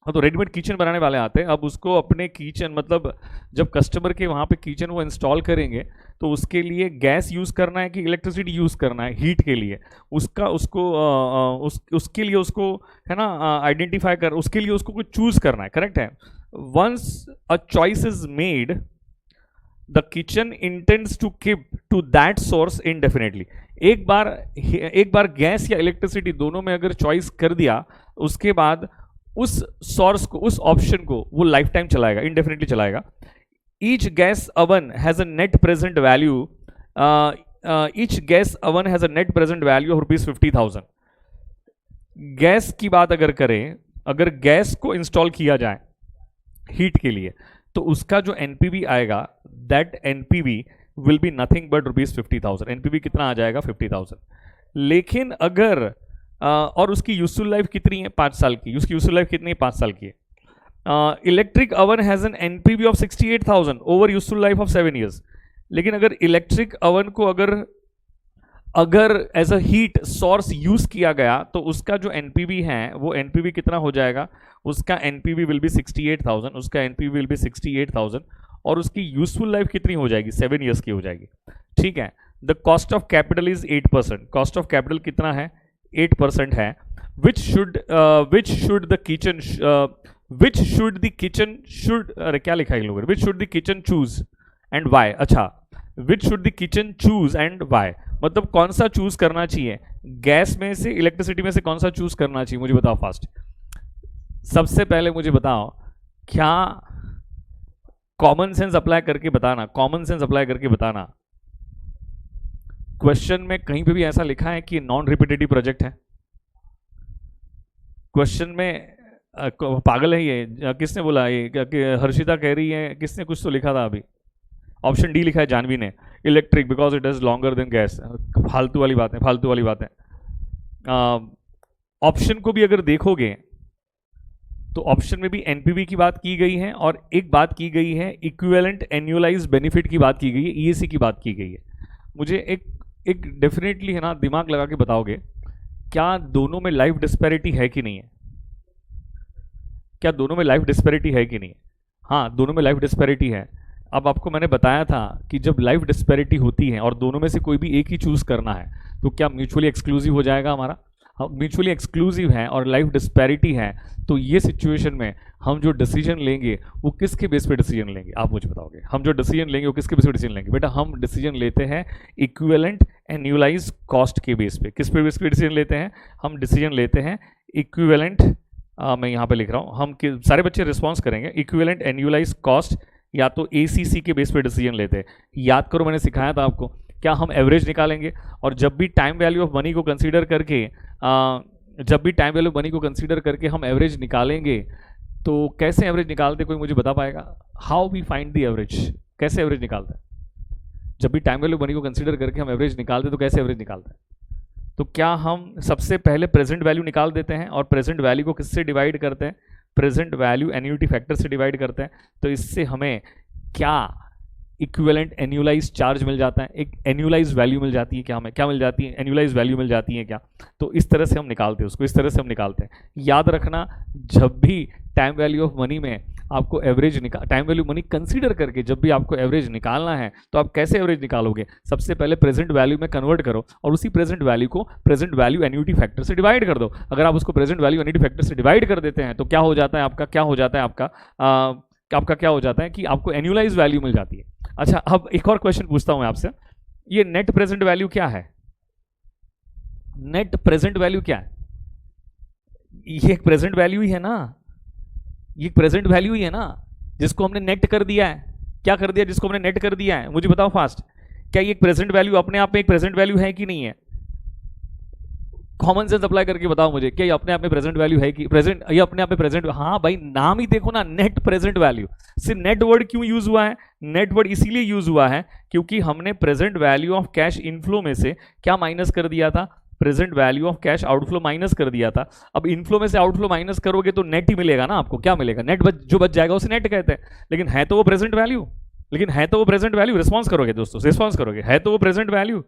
तो रेडीमेड किचन बनाने वाले आते हैं, अब उसको अपने किचन मतलब जब कस्टमर के वहाँ पे किचन वो इंस्टॉल करेंगे तो उसके लिए गैस यूज़ करना है कि इलेक्ट्रिसिटी यूज़ करना है हीट के लिए, उसके लिए उसको है ना आइडेंटिफाई कर, उसके लिए उसको कुछ चूज़ करना है, करेक्ट है। Once a choice is made the kitchen intends to keep to that source indefinitely. एक बार गैस या इलेक्ट्रिसिटी दोनों में अगर चॉइस कर दिया, उसके बाद उस सोर्स को, उस ऑप्शन को वो लाइफ टाइम चलाएगा, इनडेफिनेटली चलाएगा। Each gas oven has a net present value, each gas oven has a net present value of ₹50,000। Gas की बात अगर करें, अगर गैस को इंस्टॉल किया जाए हीट के लिए, तो उसका जो एनपीवी आएगा, that NPV will be nothing but ₹50,000। NPV कितना आ जाएगा, 50,000। लेकिन अगर और उसकी यूजफुल लाइफ कितनी है, 5 साल की, उसकी यूजफुल लाइफ कितनी है, 5 साल की है। Electric oven has an NPV of 68,000 over useful life of 7 years। लेकिन अगर इलेक्ट्रिक अवन को अगर as a heat source use किया गया, तो उसका जो एनपीवी है वो एनपीवी कितना हो जाएगा, उसका एनपीवी विल बी 68,000, उसका एनपीवी विल बी 68,000 और उसकी यूजफुल लाइफ कितनी हो जाएगी, 7 years की हो जाएगी। ठीक है। The cost of capital is 8%। Cost of capital कितना है, 8% है। which should the kitchen should अरे क्या लिखा है इन लोगों ने, which should the kitchen choose and why। अच्छा, which should the kitchen choose and why मतलब कौन सा चूज करना चाहिए, गैस में से, इलेक्ट्रिसिटी में से कौन सा चूज करना चाहिए, मुझे बताओ फास्ट। सबसे पहले मुझे बताओ, क्या कॉमन सेंस अप्लाई करके बताना, कॉमन सेंस अप्लाई करके बताना। क्वेश्चन में कहीं पे भी ऐसा लिखा है कि नॉन रिपीटेटिव प्रोजेक्ट है? क्वेश्चन में पागल है ये, किसने बोला ये, कि हर्षिता कह रही है, किसने कुछ तो लिखा था अभी, ऑप्शन डी लिखा है जानवी ने, electric because it is longer than gas. फालतू वाली बात है, फालतू वाली बात है। ऑप्शन को भी अगर देखोगे तो ऑप्शन में भी एनपीवी की बात की गई है और एक बात की गई है इक्विवेलेंट एन्युअलाइज्ड बेनिफिट की बात की गई है, ईएसी की बात की गई है। मुझे एक डेफिनेटली है ना दिमाग लगा के बताओगे, क्या दोनों में लाइफ डिस्पैरिटी है कि नहीं है? क्या दोनों में लाइफ डिस्पैरिटी है कि नहीं? हाँ, दोनों में लाइफ डिस्पैरिटी है। अब आपको मैंने बताया था कि जब लाइफ डिस्पैरिटी होती है और दोनों में से कोई भी एक ही चूज करना है, तो क्या म्यूचुअली एक्सक्लूसिव हो जाएगा हमारा? म्यूचुअली एक्सक्लूसिव है और लाइफ डिस्पैरिटी है, तो ये सिचुएशन में हम जो डिसीजन लेंगे वो किसके बेस पे डिसीजन लेंगे, आप मुझे बताओगे। हम जो डिसीजन लेंगे वो किसके बेस पे डिसीजन लेंगे? बेटा, हम डिसीजन लेते हैं इक्विवेलेंट एन्युअलाइज्ड कॉस्ट के बेस पे। किस पे बेस पे डिसीजन लेते हैं? हम डिसीजन लेते हैं इक्विवेलेंट, मैं यहाँ पे लिख रहा हूँ, हम सारे बच्चे रिस्पॉन्स करेंगे, इक्विवेलेंट एन्युअलाइज्ड कॉस्ट या तो एसीसी के बेस पे डिसीजन लेते हैं। याद करो, मैंने सिखाया था आपको, क्या हम एवरेज निकालेंगे और जब भी टाइम वैल्यू ऑफ मनी को कंसीडर करके हम एवरेज निकालेंगे, तो कैसे एवरेज निकालते, कोई मुझे बता पाएगा? How we find the average, कैसे एवरेज निकालते हैं? जब भी टाइम वैल्यू मनी को कंसीडर करके हम एवरेज निकालते तो कैसे एवरेज निकालते हैं? तो क्या हम सबसे पहले प्रेजेंट वैल्यू निकाल देते हैं और प्रेजेंट वैल्यू को किससे डिवाइड करते हैं, प्रेजेंट वैल्यू एन्युटी फैक्टर से डिवाइड करते हैं। तो इससे हमें क्या इक्विवेलेंट एन्युलाइज चार्ज मिल जाता है, एक एन्युलाइज वैल्यू मिल जाती है क्या, हमें क्या मिल जाती है, एन्युलाइज वैल्यू मिल जाती है क्या। तो इस तरह से हम निकालते हैं उसको, इस तरह से हम निकालते हैं। याद रखना, जब भी टाइम वैल्यू ऑफ मनी में आपको average time value money consider करके जब भी आपको एवरेज निकालना है तो आप कैसे एवरेज निकालोगे, सबसे पहले प्रेजेंट वैल्यू में कन्वर्ट करो और उसी प्रेजेंट वैल्यू को प्रेजेंट वैल्यू एन्युटी फैक्टर से डिवाइड कर दो। अगर आप उसको प्रेजेंट वैल्यू एन्युटी फैक्टर से डिवाइड कर देते हैं तो क्या हो जाता है आपका, क्या हो जाता है आपका क्या हो जाता है कि आपको एन्युलाइज वैल्यू मिल जाती है। अच्छा, अब एक और क्वेश्चन पूछता हूं मैं आपसे, ये नेट प्रेजेंट वैल्यू क्या है, नेट प्रेजेंट वैल्यू क्या है, ये एक प्रेजेंट वैल्यू ही है ना, ये प्रेजेंट वैल्यू ही है ना, जिसको हमने नेट कर दिया है। क्या कर दिया, जिसको हमने नेट कर दिया है, मुझे बताओ फास्ट, क्या ये प्रेजेंट वैल्यू अपने आप में एक प्रेजेंट वैल्यू है कि नहीं है, कॉमन सेंस अप्लाई करके बताओ मुझे, क्या ये अपने आप में प्रेजेंट वैल्यू है कि प्रेजेंट, ये अपने आप में प्रेजेंट, हाँ भाई नाम ही देखो ना, नेट प्रेजेंट वैल्यू। सिर्फ नेट वर्ड क्यों यूज हुआ है, नेट वर्ड इसीलिए यूज हुआ है क्योंकि हमने present value of cash inflow में से क्या माइनस कर दिया था, present value of cash outflow minus कर दिया था। अब इनफ्लो में से आउटफ्लो माइनस करोगे तो नेट ही मिलेगा ना आपको, क्या मिलेगा, नेट जो बच जाएगा उसे नेट कहते हैं। लेकिन है तो वो प्रेजेंट वैल्यू, लेकिन है तो वो प्रेजेंट वैल्यू, रिस्पॉन्स करोगे दोस्तों, रिस्पॉन्स करोगे, है तो वो प्रेजेंट वैल्यू।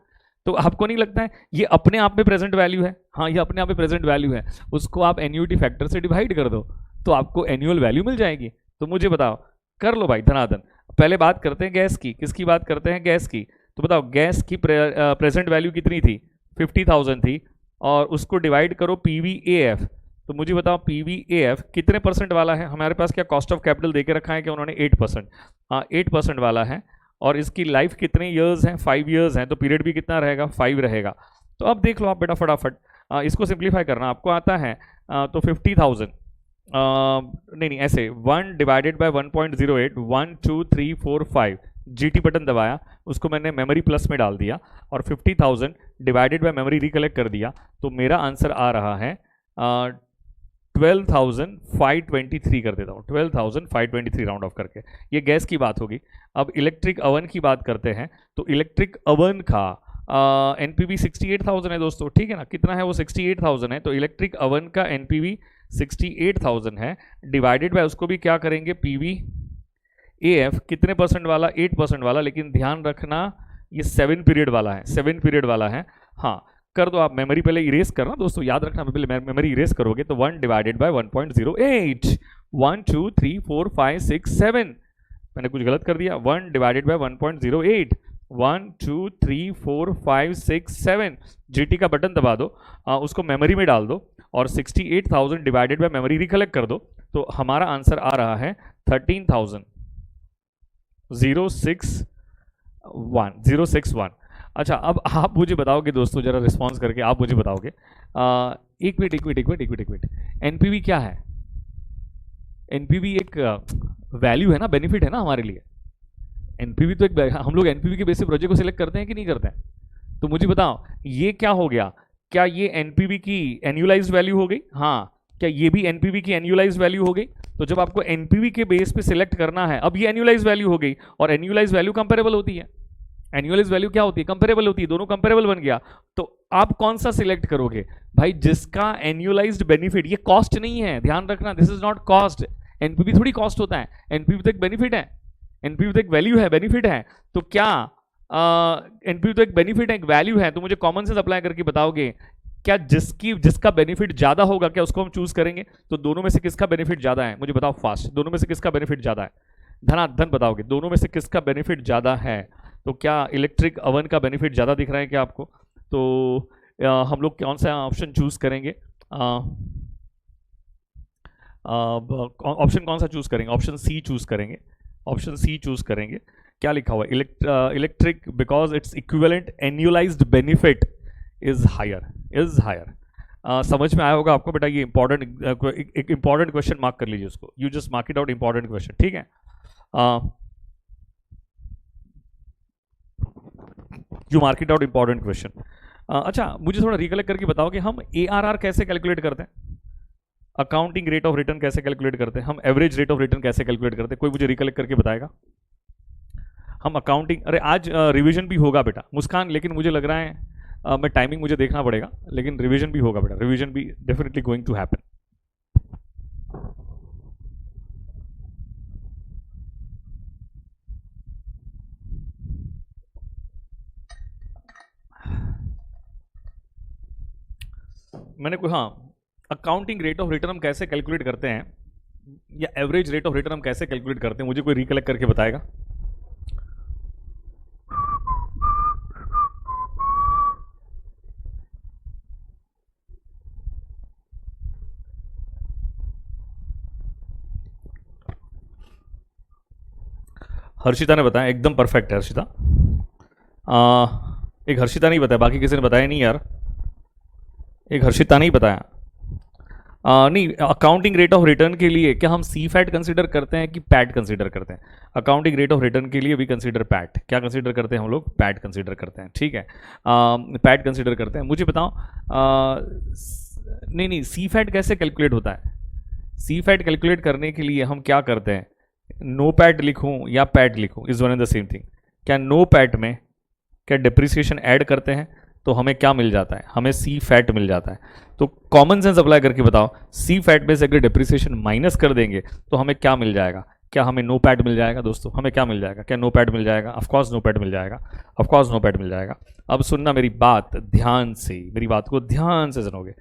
तो आपको नहीं लगता है ये अपने आप में प्रेजेंट वैल्यू है, हाँ ये अपने आप में प्रेजेंट वैल्यू है, उसको आप एन्युटी फैक्टर से डिवाइड कर दो तो आपको एनुअल वैल्यू मिल जाएगी। तो मुझे बताओ, कर लो भाई धनाधन। पहले बात करते हैं गैस की, किसकी बात करते हैं, गैस की। तो बताओ गैस की प्रेजेंट वैल्यू कितनी थी, 50,000 थी, और उसको डिवाइड करो PVAF। तो मुझे बताओ PVAF कितने परसेंट वाला है, हमारे पास क्या कॉस्ट ऑफ कैपिटल देके रखा है कि उन्होंने 8%, हाँ 8% वाला है, और इसकी लाइफ कितने ईयर्स हैं, 5 ईयर्स हैं, तो पीरियड भी कितना रहेगा, 5 रहेगा। तो अब देख लो आप बेटा फटाफट, इसको सिंप्लीफाई करना आपको आता है, तो 50,000 नहीं ऐसे 1 डिवाइडेड बाय 1.08, 1 2 3 4 5 GT बटन दबाया, उसको मैंने मेमोरी प्लस में डाल दिया और 50,000 डिवाइडेड बाय मेमोरी रिकलेक्ट कर दिया, तो मेरा आंसर आ रहा है 12,523 कर देता हूँ, 12,523 राउंड ऑफ करके। ये गैस की बात होगी। अब इलेक्ट्रिक अवन की बात करते हैं, तो इलेक्ट्रिक अवन का NPV 68,000 है दोस्तों, ठीक है ना, कितना है वो 68,000 है, तो इलेक्ट्रिक अवन का NPV 68,000 है, डिवाइडेड बाय उसको भी क्या करेंगे PVAF कितने परसेंट वाला, 8% वाला, लेकिन ध्यान रखना ये 7 पीरियड वाला है, 7 पीरियड वाला है। हाँ कर दो आप, मेमोरी पहले इरेज करना दोस्तों, याद रखना पहले मेमोरी इरेज करोगे तो 1 डिवाइडेड बाय 1.08, 1 2 3 4 5 6 7, मैंने कुछ गलत कर दिया, 1 डिवाइडेड बाय 1.08, 1 2 3 4 5 6 7, GT का बटन दबा दो, उसको मेमोरी में डाल दो और 68,000 डिवाइडेड बाय मेमोरी रिकलेक्ट कर दो, तो हमारा आंसर आ रहा है 13,061। अच्छा अब आप मुझे बताओगे दोस्तों, जरा रिस्पॉन्स करके आप मुझे बताओगे, एक मिनट, एनपीवी क्या है, एनपीवी एक वैल्यू है ना, बेनिफिट है ना हमारे लिए। एनपीवी तो एक, हम लोग एनपीवी के बेसिस प्रोजेक्ट को सिलेक्ट करते हैं कि नहीं करते हैं, तो मुझे बताओ ये क्या हो गया, क्या ये एनपीवी की एन्युलाइज्ड वैल्यू हो गई, हाँ क्या ये भी एनपीवी की एन्युलाइज्ड वैल्यू हो गई। तो जब आपको एनपीवी के बेस पे सिलेक्ट करना है, अब ये एन्युलाइज्ड वैल्यू हो गई, और एन्युलाइज्ड वैल्यू कंपेरेबल होती है, एनुअलाइज वैल्यू क्या होती है, कंपेरेबल होती है, दोनों कंपेरेबल बन गया, तो आप कौन सा सिलेक्ट करोगे भाई, जिसका एनुअलाइज्ड बेनिफिट, ये कॉस्ट नहीं है, ध्यान रखना, this is not cost, NPV थोड़ी कॉस्ट होता है, एनपीवी तो एक बेनिफिट है, एनपीवी तो एक वैल्यू है, बेनिफिट है, तो क्या एनपीवी तो एक बेनिफिट है, एक वैल्यू है, तो मुझे कॉमन सेंस अप्लाई करके बताओगे क्या जिसका बेनिफिट ज्यादा होगा क्या उसको हम चूज करेंगे, तो दोनों में से किसका बेनिफिट ज्यादा है, मुझे बताओ फास्ट, दोनों में से किसका बेनिफिट ज्यादा है, धनाधन बताओगे, दोनों में से किसका बेनिफिट ज्यादा है, तो क्या इलेक्ट्रिक अवन का बेनिफिट ज़्यादा दिख रहा है क्या आपको, तो हम लोग कौन सा ऑप्शन चूज करेंगे, ऑप्शन कौन सा चूज करेंगे, ऑप्शन सी चूज करेंगे, ऑप्शन सी चूज करेंगे। क्या लिखा हुआ है, electric because its equivalent annualised benefit is higher, समझ में आया होगा आपको बेटा, ये इंपॉर्टेंट एक इंपॉर्टेंट क्वेश्चन मार्क कर लीजिए उसको, you just mark it out, important question, ठीक है। You mark it out, important question. अच्छा मुझे थोड़ा रिकलेक्ट करके बताओ कि हम ARR कैसे कैलकुलेट करते हैं, अकाउंटिंग रेट ऑफ रिटर्न कैसे कैलकुलेट करते हैं, हम एवरेज रेट ऑफ रिटर्न कैसे कैलकुलेट करते हैं, कोई मुझे रिकलेक्ट करके बताएगा। हम अकाउंटिंग, अरे आज रिवीजन भी होगा बेटा मुस्कान, लेकिन मुझे लग रहा है मैं टाइमिंग मुझे देखना पड़ेगा, लेकिन रिवीजन भी होगा बेटा, रिवीजन भी डेफिनेटली गोइंग टू हैपन। मैंने कोई, हाँ, अकाउंटिंग रेट ऑफ रिटर्न हम कैसे कैलकुलेट करते हैं, या एवरेज रेट ऑफ रिटर्न हम कैसे कैलकुलेट करते हैं, मुझे कोई रिकलेक्ट करके बताएगा? हर्षिता ने बताया, एकदम परफेक्ट है हर्षिता। एक हर्षिता नहीं बताया, बाकी किसी ने बताया नहीं यार, एक हर्षिता नहीं बताया। नहीं, अकाउंटिंग रेट ऑफ रिटर्न के लिए क्या हम सी फैट कंसिडर करते हैं कि पैट कंसिडर करते हैं? अकाउंटिंग रेट ऑफ रिटर्न के लिए भी कंसिडर पैट, क्या कंसिडर करते हैं हम लोग? पैट कंसिडर करते हैं, ठीक है, पैट कंसिडर करते हैं। मुझे बताओ, नहीं नहीं, सी फैट कैसे कैलकुलेट होता है? सी फैट कैलकुलेट करने के लिए हम क्या करते हैं? नो पैट लिखूं या पैट लिखूं, is one and the same thing. क्या नो पैट में क्या डिप्रिसिएशन ऐड करते हैं तो हमें क्या मिल जाता है? हमें सी फैट मिल जाता है। तो कॉमन सेंस अप्लाई करके बताओ, सी फैट में से अगर डिप्रिसिएशन माइनस कर देंगे तो हमें क्या मिल जाएगा? क्या हमें नो पैट मिल जाएगा? दोस्तों हमें क्या मिल जाएगा? क्या नो पैट मिल जाएगा? ऑफकोर्स नो पैट मिल जाएगा, ऑफकोर्स नो पैट मिल जाएगा। अब सुनना मेरी बात ध्यान से, मेरी बात को ध्यान से सुनोगे।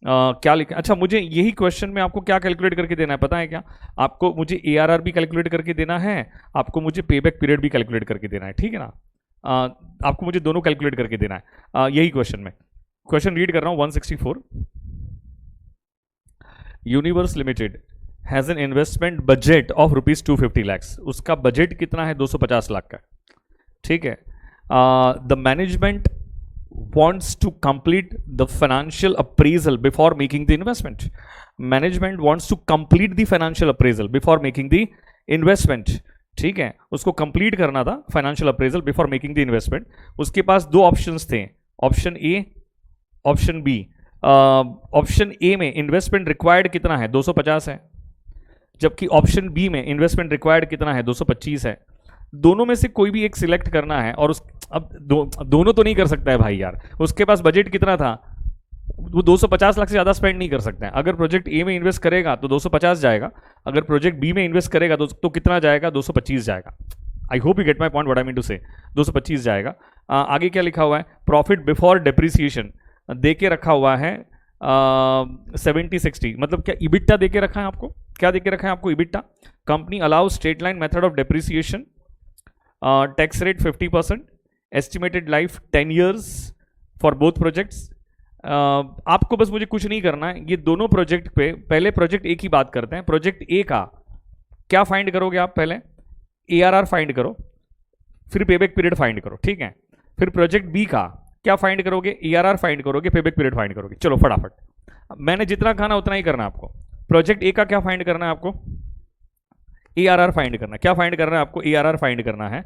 क्या लिखा? अच्छा, मुझे यही क्वेश्चन में आपको क्या कैलकुलेट करके देना है पता है क्या? आपको मुझे ARR भी कैलकुलेट करके देना है, आपको मुझे पेबैक पीरियड भी कैलकुलेट करके देना है, ठीक है ना? आपको मुझे दोनों कैलकुलेट करके देना है यही क्वेश्चन में। क्वेश्चन रीड कर रहा हूं, 164। Universe limited has an investment budget of ₹250 lakhs। उसका बजट कितना है? 250 लाख का, ठीक है। The management wants to complete the financial appraisal before making the investment. Management wants to complete the financial appraisal before making the investment, ठीक है, उसको complete करना था financial appraisal before making the investment. उसके पास दो ऑप्शंस थे, option A, option B. Option A में इन्वेस्टमेंट रिक्वायर्ड कितना है? 250 है, जबकि ऑप्शन बी में इन्वेस्टमेंट रिक्वायर्ड कितना है? 225 है। दोनों में से कोई भी एक सिलेक्ट करना है, और उस अब दोनों तो नहीं कर सकता है भाई यार। उसके पास बजट कितना था? वो 250 लाख से ज़्यादा स्पेंड नहीं कर सकते हैं। अगर प्रोजेक्ट ए में इन्वेस्ट करेगा तो 250 जाएगा, अगर प्रोजेक्ट बी में इन्वेस्ट करेगा तो कितना जाएगा? 225 जाएगा। I hope you get my point, what I mean to say. 225 जाएगा। आगे क्या लिखा हुआ है? प्रॉफिट बिफोर डेप्रिसिएशन दे के रखा हुआ है 70-60, मतलब क्या इबिट्टा दे के रखा है आपको? क्या दे के रखा है आपको? EBITDA. Company allow straight line method of depreciation, tax rate 50%, estimated life 10 years for both projects. आपको बस मुझे कुछ नहीं करना है, ये दोनों प्रोजेक्ट पे पहले प्रोजेक्ट ए की बात करते हैं। प्रोजेक्ट ए का क्या फाइंड करोगे आप? पहले ARR फाइंड करो, फिर पेबैक पीरियड फाइंड करो, ठीक है। फिर प्रोजेक्ट बी का क्या फाइंड करोगे? ARR फाइंड करोगे, पेबैक पीरियड फाइंड करोगे। चलो फटाफट, मैंने जितना खाना उतना ही करना है आपको। प्रोजेक्ट ए का क्या फाइंड करना है आपको? ARR फाइंड करना है। क्या फाइंड करना है आपको? ARR फाइंड करना है।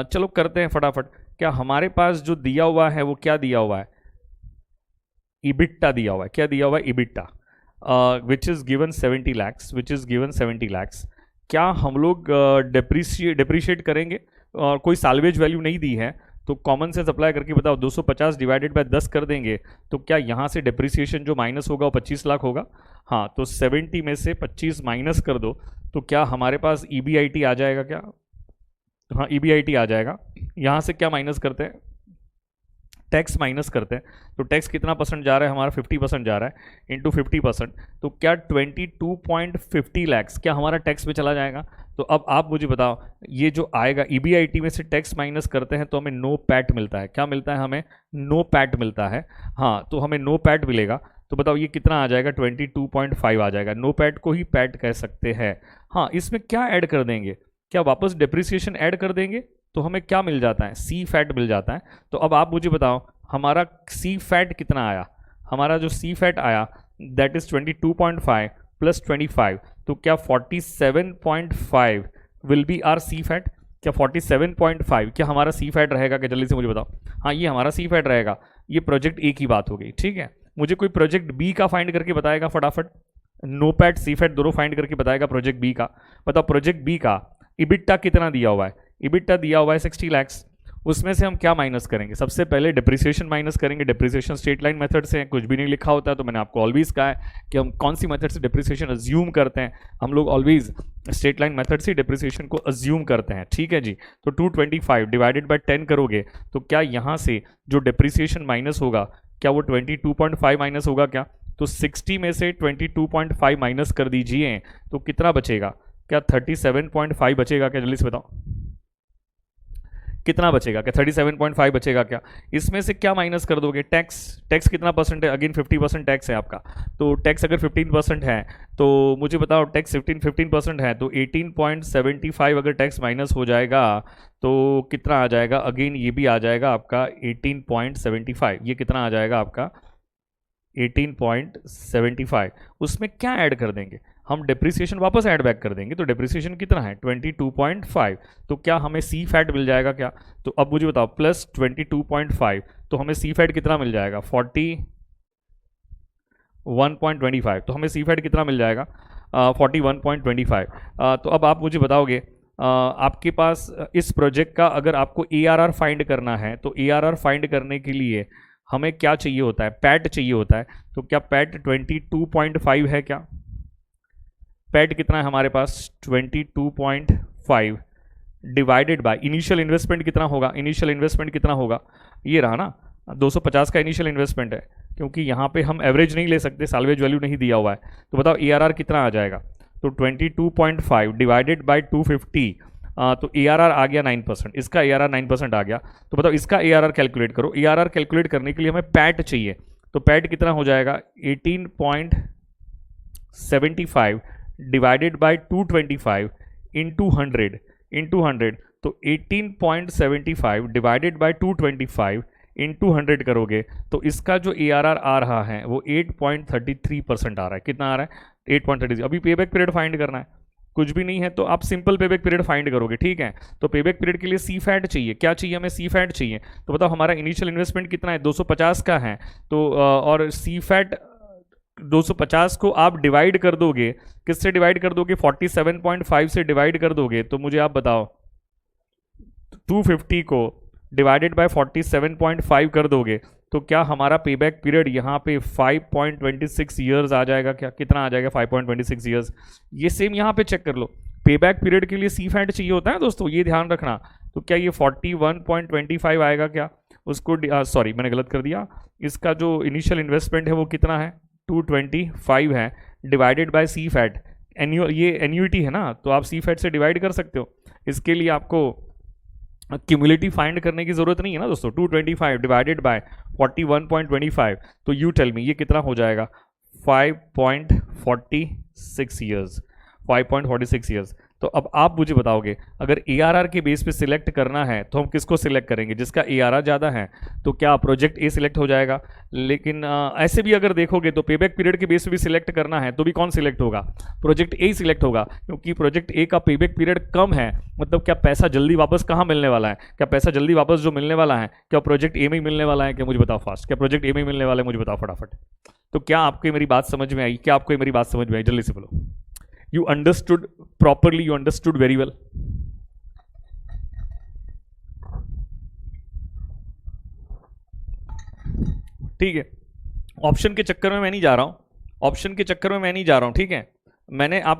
चलो करते हैं फटाफट। क्या हमारे पास जो दिया हुआ है वो क्या दिया हुआ है? इबिट्टा दिया हुआ है। क्या दिया हुआ है? EBITDA, which is given 70 lakhs, which is given 70 lakhs। क्या हम लोग डिप्रिशिएट करेंगे? और कोई साल्वेज वैल्यू नहीं दी है, तो कॉमन सेंस अप्लाई करके बताओ, 250 डिवाइडेड बाय 10 कर देंगे तो क्या यहाँ से डिप्रिसिएशन जो माइनस होगा वो 25 लाख होगा? हाँ, तो 70 में से 25 माइनस कर दो तो क्या हमारे पास EBIT आ जाएगा? क्या? हाँ, EBIT आ जाएगा। यहाँ से क्या माइनस करते हैं? टैक्स माइनस करते हैं। तो टैक्स कितना परसेंट जा रहा है हमारा? 50% जा रहा है, इंटू 50%। तो क्या 22.50 lakhs क्या हमारा टैक्स में चला जाएगा? तो अब आप मुझे बताओ, ये जो आएगा EBIT में से टैक्स माइनस करते हैं तो हमें नो पैट मिलता है। क्या मिलता है हमें? नो पैट मिलता है। हाँ, तो हमें नो पैट मिलेगा। तो बताओ ये कितना आ जाएगा? 22.5 आ जाएगा। नो पैट को ही पैट कह सकते हैं। हाँ, इसमें क्या ऐड कर देंगे? क्या वापस डिप्रिसिएशन ऐड कर देंगे तो हमें क्या मिल जाता है? सी फैट मिल जाता है। तो अब आप मुझे बताओ हमारा सी फैट कितना आया? हमारा जो सी फैट आया दैट इज 22.5 प्लस 25, तो क्या 47.5 will be our CFAT? क्या 47.5 क्या हमारा सी फैट रहेगा? क्या जल्दी से मुझे बताओ। हाँ, ये हमारा सी फैट रहेगा। ये प्रोजेक्ट ए की बात हो गई, ठीक है। मुझे कोई प्रोजेक्ट बी का फाइंड करके बताएगा फटाफट? नो पैट सी फैट दोनों फाइंड करके बताएगा प्रोजेक्ट बी का। बताओ प्रोजेक्ट बी का इबिट्टा कितना दिया हुआ है? इबिट्टा दिया हुआ है 60 lakhs। उसमें से हम क्या माइनस करेंगे? सबसे पहले डिप्रिसिएशन माइनस करेंगे। डिप्रिसिएशन स्ट्रेट लाइन मेथड से है, कुछ भी नहीं लिखा होता है, तो मैंने आपको ऑलवेज कहा है कि हम कौन सी मेथड से डिप्रिसिएशन अज्यूम करते हैं। हम लोग ऑलवेज स्ट्रेट लाइन मेथड से डिप्रिसिएशन को अज्यूम करते हैं, ठीक है जी। तो 225 डिवाइडेड बाय 10 करोगे तो क्या यहाँ से जो डिप्रिसिएशन माइनस होगा, क्या वो 22.5 माइनस होगा क्या? तो 60 में से 22.5 माइनस कर दीजिए तो कितना बचेगा? क्या 37.5 बचेगा क्या? जल्दी से बताओ कितना बचेगा? क्या 37.5 बचेगा क्या? इसमें से क्या माइनस कर दोगे? टैक्स। टैक्स कितना परसेंट है? अगेन 50% टैक्स है आपका। तो टैक्स अगर 15% है तो मुझे बताओ, टैक्स 15% है तो 18.75 अगर टैक्स माइनस हो जाएगा तो कितना आ जाएगा? अगेन ये भी आ जाएगा आपका 18.75। ये कितना आ जाएगा आपका? 18.75। उसमें क्या ऐड कर देंगे? हम डिप्रिसिएशन वापस ऐड बैक कर देंगे। तो डिप्रिसिएशन कितना है? 22.5। तो क्या हमें सी फैट मिल जाएगा क्या? तो अब मुझे बताओ, प्लस 22.5 तो हमें सी फैट कितना मिल जाएगा? 41.25। तो हमें सी फैट कितना मिल जाएगा? 41.25। तो अब आप मुझे बताओगे, आपके पास इस प्रोजेक्ट का अगर आपको ARR फाइंड करना है तो ARR फाइंड करने के लिए हमें क्या चाहिए होता है? पैट चाहिए होता है। तो क्या पैट 22.5 है क्या? पैट कितना है हमारे पास? 22.5 डिवाइडेड बाय इनिशियल इन्वेस्टमेंट कितना होगा? इनिशियल इन्वेस्टमेंट कितना होगा? ये रहा ना, 250 का इनिशियल इन्वेस्टमेंट है, क्योंकि यहाँ पे हम एवरेज नहीं ले सकते, साल्वेज वैल्यू नहीं दिया हुआ है। तो बताओ ARR कितना आ जाएगा? तो 22.5 डिवाइडेड बाय 250, तो ARR आ गया 9%। इसका ARR 9% आ गया। तो बताओ इसका ARR कैलकुलेट करो। ARR कैलकुलेट करने के लिए हमें पैट चाहिए। तो पैट कितना हो जाएगा? 18.75 डिवाइडेड बाय 225 इंटू 100 तो 18.75 डिवाइडेड बाय 225 इंटू 100 करोगे तो इसका जो ARR आ रहा है वो 8.33% आ रहा है। कितना आ रहा है? 8.33। अभी पेबैक पीरियड फाइंड करना है, कुछ भी नहीं है तो आप सिंपल पेबैक पीरियड फाइंड करोगे, ठीक है। तो पेबैक पीरियड के लिए सी फैट चाहिए। क्या चाहिए हमें? सी फैट चाहिए। तो बताओ हमारा इनिशियल इन्वेस्टमेंट कितना है? 250 का है। तो और सी फैट 250 को आप डिवाइड कर दोगे, किससे डिवाइड कर दोगे? 47.5 से डिवाइड कर दोगे। तो मुझे आप बताओ 250 को डिवाइडेड बाय 47.5 कर दोगे तो क्या हमारा पेबैक पीरियड यहाँ पे 5.26 ईयर्स आ जाएगा क्या? कितना आ जाएगा? 5.26 ईयर्स। ये सेम यहाँ पे चेक कर लो, पेबैक पीरियड के लिए सी फैट चाहिए होता है दोस्तों, ये ध्यान रखना। तो क्या ये 41.25 आएगा क्या? उसको सॉरी मैंने गलत कर दिया। इसका जो इनिशियल इन्वेस्टमेंट है वो कितना है? 225 है डिवाइडेड बाय सी फैट। ये एन्यूटी है ना, तो आप सी फैट से डिवाइड कर सकते हो। इसके लिए आपको क्यूमुलेटिव फाइंड करने की जरूरत नहीं है ना दोस्तों। 225 डिवाइडेड बाय 41.25 तो यू टेल मी ये कितना हो जाएगा? 5.46 ईयर्स। 5.46 ईयर्स। तो अब आप मुझे बताओगे, अगर ARR के बेस पे सिलेक्ट करना है तो हम किसको सिलेक्ट करेंगे? जिसका ARR ज़्यादा है। तो क्या प्रोजेक्ट A सिलेक्ट हो जाएगा? लेकिन ऐसे भी अगर देखोगे तो पेबैक पीरियड के बेस पे भी सिलेक्ट करना है तो भी कौन सिलेक्ट होगा? प्रोजेक्ट A सिलेक्ट होगा, क्योंकि प्रोजेक्ट A का पेबैक पीरियड कम है। मतलब क्या पैसा जल्दी वापस कहाँ मिलने वाला है? क्या पैसा जल्दी वापस जो मिलने वाला है क्या प्रोजेक्ट A में ही मिलने वाला है? क्या मुझे बताओ फास्ट, क्या प्रोजेक्ट A में ही मिलने वाला है? मुझे बताओ फटाफट। तो क्या आपको मेरी बात समझ में आई? क्या आपको मेरी बात समझ में आई? जल्दी से बोलो। You understood properly, you understood very well. ठीक है, ऑप्शन के चक्कर में मैं नहीं जा रहा हूं, ऑप्शन के चक्कर में मैं नहीं जा रहा हूं, ठीक है।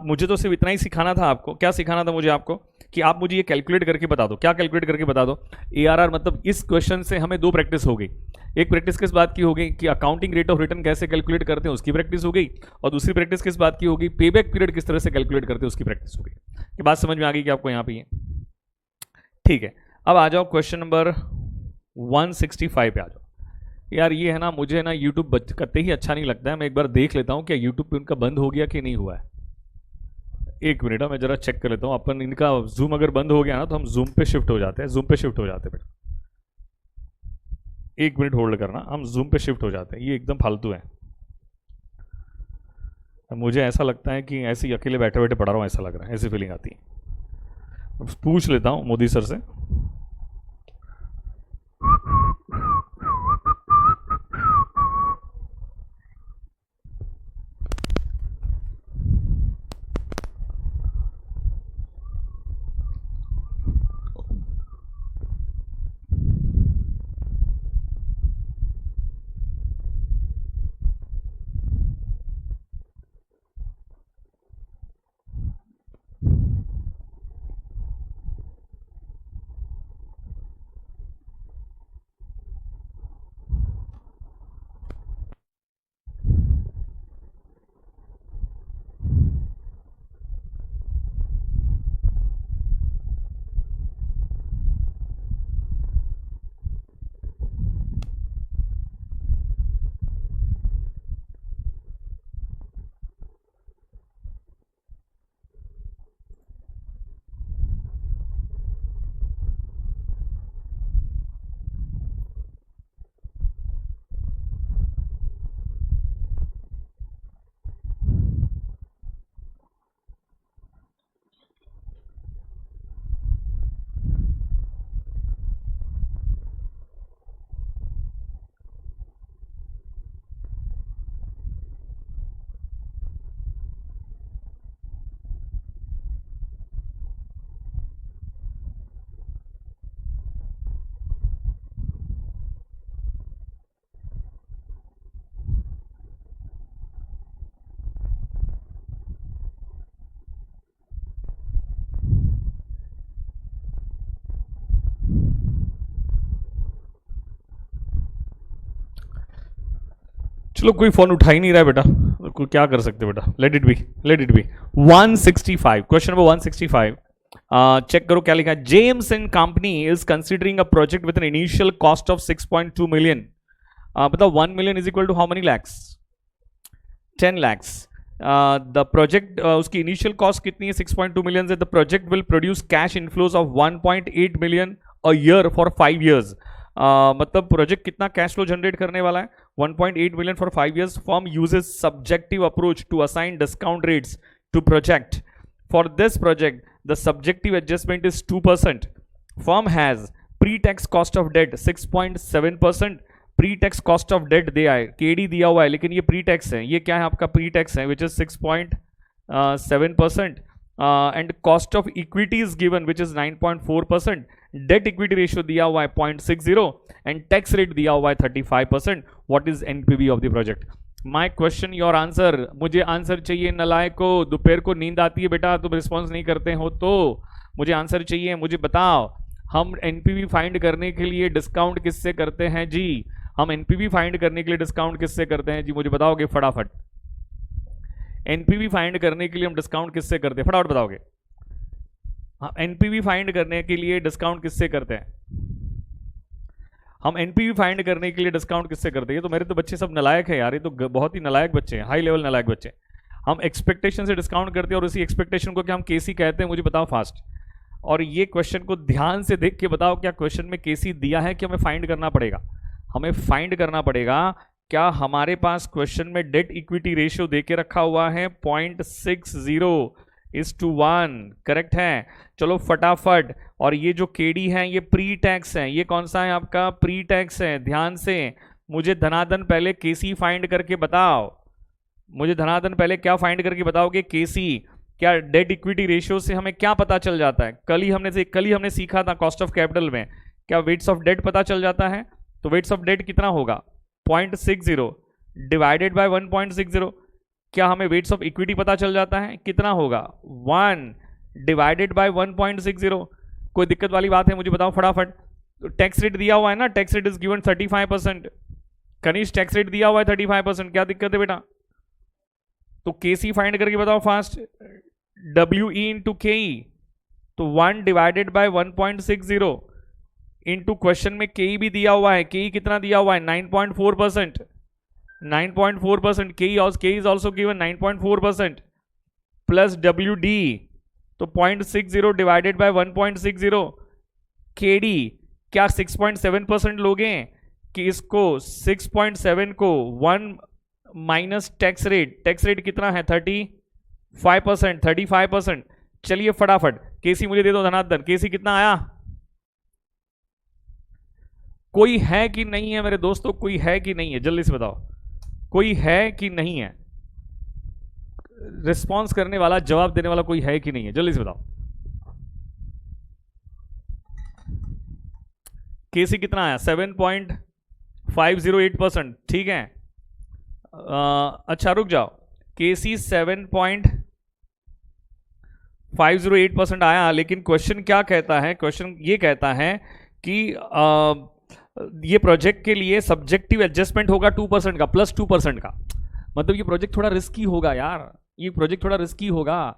मुझे तो सिर्फ इतना ही सिखाना था आपको। क्या सिखाना था मुझे आपको? कि आप मुझे ये कैलकुलेट करके बता दो। क्या कैलकुलेट करके बता दो? ARR। मतलब इस क्वेश्चन से हमें दो प्रैक्टिस हो गई। एक प्रैक्टिस किस बात की हो गई? कि अकाउंटिंग रेट ऑफ रिटर्न कैसे कैलकुलेट करते हैं, उसकी प्रैक्टिस हो गई। और दूसरी प्रैक्टिस किस बात की होगी? पेबैक पीरियड किस तरह से कैलकुलेट करते हैं, उसकी प्रैक्टिस हो गई। ये बात समझ में आ गई कि आपको यहाँ पे? ठीक है, अब आ जाओ क्वेश्चन नंबर 165 पे आ जाओ। यार ये है ना, मुझे ना यूट्यूब करते ही अच्छा नहीं लगता है। मैं एक बार देख लेता हूँ क्या यूट्यूब पे उनका बंद हो गया कि नहीं हुआ है। एक मिनट, मैं जरा चेक कर लेता हूँ। अपन इनका जूम अगर बंद हो गया ना तो हम जूम पे शिफ्ट हो जाते हैं। जूम पे शिफ्ट हो जाते हैं बेटा, एक मिनट होल्ड करना, हम जूम पे शिफ्ट हो जाते हैं। ये एकदम फालतू है। मुझे ऐसा लगता है कि ऐसे ही अकेले बैठे बैठे पढ़ा रहा हूँ, ऐसा लग रहा है, ऐसी फीलिंग आती है। पूछ लेता हूँ मोदी सर से। चलो कोई फोन उठा ही नहीं रहा है बेटा, कोई क्या कर सकते बेटा, let it be, let it be. 165, question number 165, check करो क्या लिखा है। James and company is considering a project with an initial cost of 6.2 million. बताओ 1 million is equal to how many lakhs? 10 lakhs. The project उसकी इनिशियल cost कितनी है? 6.2 million से। The project will produce cash inflows of 1.8 million a year for 5 years. मतलब project कितना cash flow generate करने वाला है? 1.8 million for 5 years. Firm uses subjective approach to assign discount rates to project. For this project the subjective adjustment is 2%. Firm has pre tax cost of debt 6.7%. Pre tax cost of debt दिया है, KD दिया हुआ है, लेकिन ये pre tax है। ये क्या है आपका? प्री टैक्स है, which is 6.7%. And cost of equity is given which is 9.4%. Debt equity ratio दिया हुआ है 0.60 एंड टैक्स रेट दिया हुआ है 35%. What is NPV of the project? My question your answer. मुझे आंसर चाहिए नलायक को। दोपहर को नींद आती है बेटा, तुम रिस्पॉन्स नहीं करते हो तो मुझे आंसर चाहिए। मुझे बताओ, हम एनपीवी फाइंड करने के लिए डिस्काउंट किससे करते हैं जी? हम एनपीवी फाइंड करने के लिए डिस्काउंट किससे करते हैं जी? मुझे बताओगे फटाफट। एनपीवी फाइंड करने के लिए हम डिस्काउंट किससे करते हैं? फटाफट बताओगे। एनपीवी फाइंड करने के लिए डिस्काउंट किससे करते हैं? हम एनपीवी फाइंड करने के लिए डिस्काउंट किससे करते हैं? ये तो मेरे तो बच्चे सब नलायक है यार, ये तो बहुत ही नलायक बच्चे हैं, हाई लेवल नलायक बच्चे। हम एक्सपेक्टेशन से डिस्काउंट करते हैं और उसी एक्सपेक्टेशन को क्या हम केसी कहते हैं? मुझे बताओ फास्ट। और ये क्वेश्चन को ध्यान से देख के बताओ, क्या क्वेश्चन में केसी दिया है कि हमें फाइंड करना पड़ेगा? हमें फाइंड करना पड़ेगा। क्या हमारे पास क्वेश्चन में डेट इक्विटी रेशियो देके रखा हुआ है 0.60:1? करेक्ट है। चलो फटाफट। और ये जो केडी है ये प्री टैक्स है, ये कौन सा है आपका? प्री टैक्स है। ध्यान से मुझे धनाधन पहले केसी फाइंड करके बताओ। मुझे धनाधन पहले क्या फाइंड करके बताओगे? केसी। क्या डेट इक्विटी रेशियो से हमें क्या पता चल जाता है? कल ही हमने सीखा था कॉस्ट ऑफ कैपिटल में, क्या वेट्स ऑफ डेट पता चल जाता है? तो वेट्स ऑफ डेट कितना होगा? 0.60 डिवाइडेड बाय 1.60. क्या हमें वेट्स ऑफ इक्विटी पता चल जाता है? कितना होगा? 1 डिवाइडेड बाय 1.60. कोई दिक्कत वाली बात है? मुझे बताओ फटाफट। तो टैक्स रेट दिया हुआ है ना, टैक्स रेट इज गिवन 35%. कनिष्ठ टैक्स रेट दिया हुआ है 35%. क्या दिक्कत है बेटा? तो केसी फाइंड करके बताओ फास्ट। डब्ल्यू ई इंटू के ई, तो 1 डिवाइडेड बाय 1.60 इंटू क्वेश्चन में के भी दिया हुआ है। के कितना दिया हुआ है? 9.4%. 9.4%. के is also given 9.4% plus W D, तो 0.60 डिवाइडेड बाय 1.60. के डी क्या 6.7% लोगे कि इसको 6.7 को 1 माइनस टैक्स रेट कितना है? 35%. 35%. चलिए फटाफट केसी मुझे दे दो धनाधन। केसी कितना आया? कोई है कि नहीं है मेरे दोस्तों? कोई है कि नहीं है? जल्दी से बताओ, कोई है कि नहीं है? रिस्पॉन्स करने वाला, जवाब देने वाला कोई है कि नहीं है? जल्दी से बताओ। केसी कितना आया? 7.508%. ठीक है। अच्छा रुक जाओ। केसी 7.508% आया, लेकिन क्वेश्चन क्या कहता है? क्वेश्चन ये कहता है कि ये प्रोजेक्ट के लिए सब्जेक्टिव एडजस्टमेंट होगा 2% का, प्लस 2% का। मतलब ये प्रोजेक्ट थोड़ा रिस्की होगा यार, ये प्रोजेक्ट थोड़ा रिस्की होगा।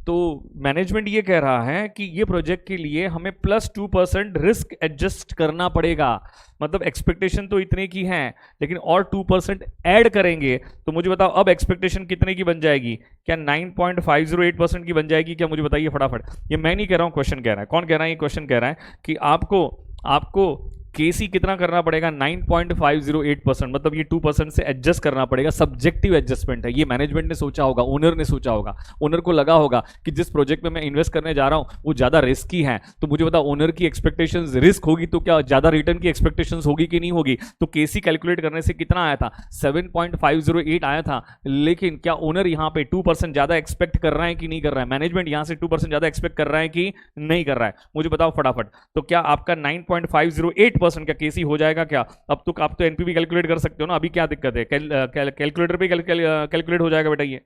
तो मैनेजमेंट ये कह रहा है कि ये प्रोजेक्ट के लिए हमें प्लस 2% रिस्क एडजस्ट करना पड़ेगा। मतलब एक्सपेक्टेशन तो इतने की है, लेकिन और 2% ऐड करेंगे तो मुझे बताओ अब एक्सपेक्टेशन कितने की बन जाएगी? क्या 9.508% की बन जाएगी क्या? मुझे बताइए फटाफट। ये मैं नहीं कह रहा हूं, क्वेश्चन कह रहा है। कौन कह रहा है? ये क्वेश्चन कह रहा है कि आपको केसी कितना करना पड़ेगा? 9.508%। मतलब ये 2% से एडजस्ट करना पड़ेगा। सब्जेक्टिव एडजस्टमेंट है, ये मैनेजमेंट ने सोचा होगा, ओनर ने सोचा होगा। ओनर को लगा होगा कि जिस प्रोजेक्ट में मैं इन्वेस्ट करने जा रहा हूं वो ज्यादा रिस्की है, तो मुझे बताओ ओनर की एक्सपेक्टेशंस रिस्क होगी तो क्या ज्यादा रिटर्न की एक्सपेक्टेशंस होगी कि नहीं होगी? तो केसी कैलकुलेट करने से कितना आया था? 7.508 आया था। लेकिन क्या ओनर यहां पे 2% ज्यादा एक्सपेक्ट कर रहा है कि नहीं कर रहा है? मैनेजमेंट यहां से 2% ज्यादा एक्सपेक्ट कर रहा है कि नहीं कर रहा है? मुझे बताओ फटाफट। तो क्या आपका 9.508% क्या केसी हो जाएगा क्या? अब तो आप तो एनपीवी कैलकुलेट कर सकते हो ना, अभी क्या दिक्कत है? कैलकुलेटर पे कैलकुलेट हो जाएगा बेटा ये।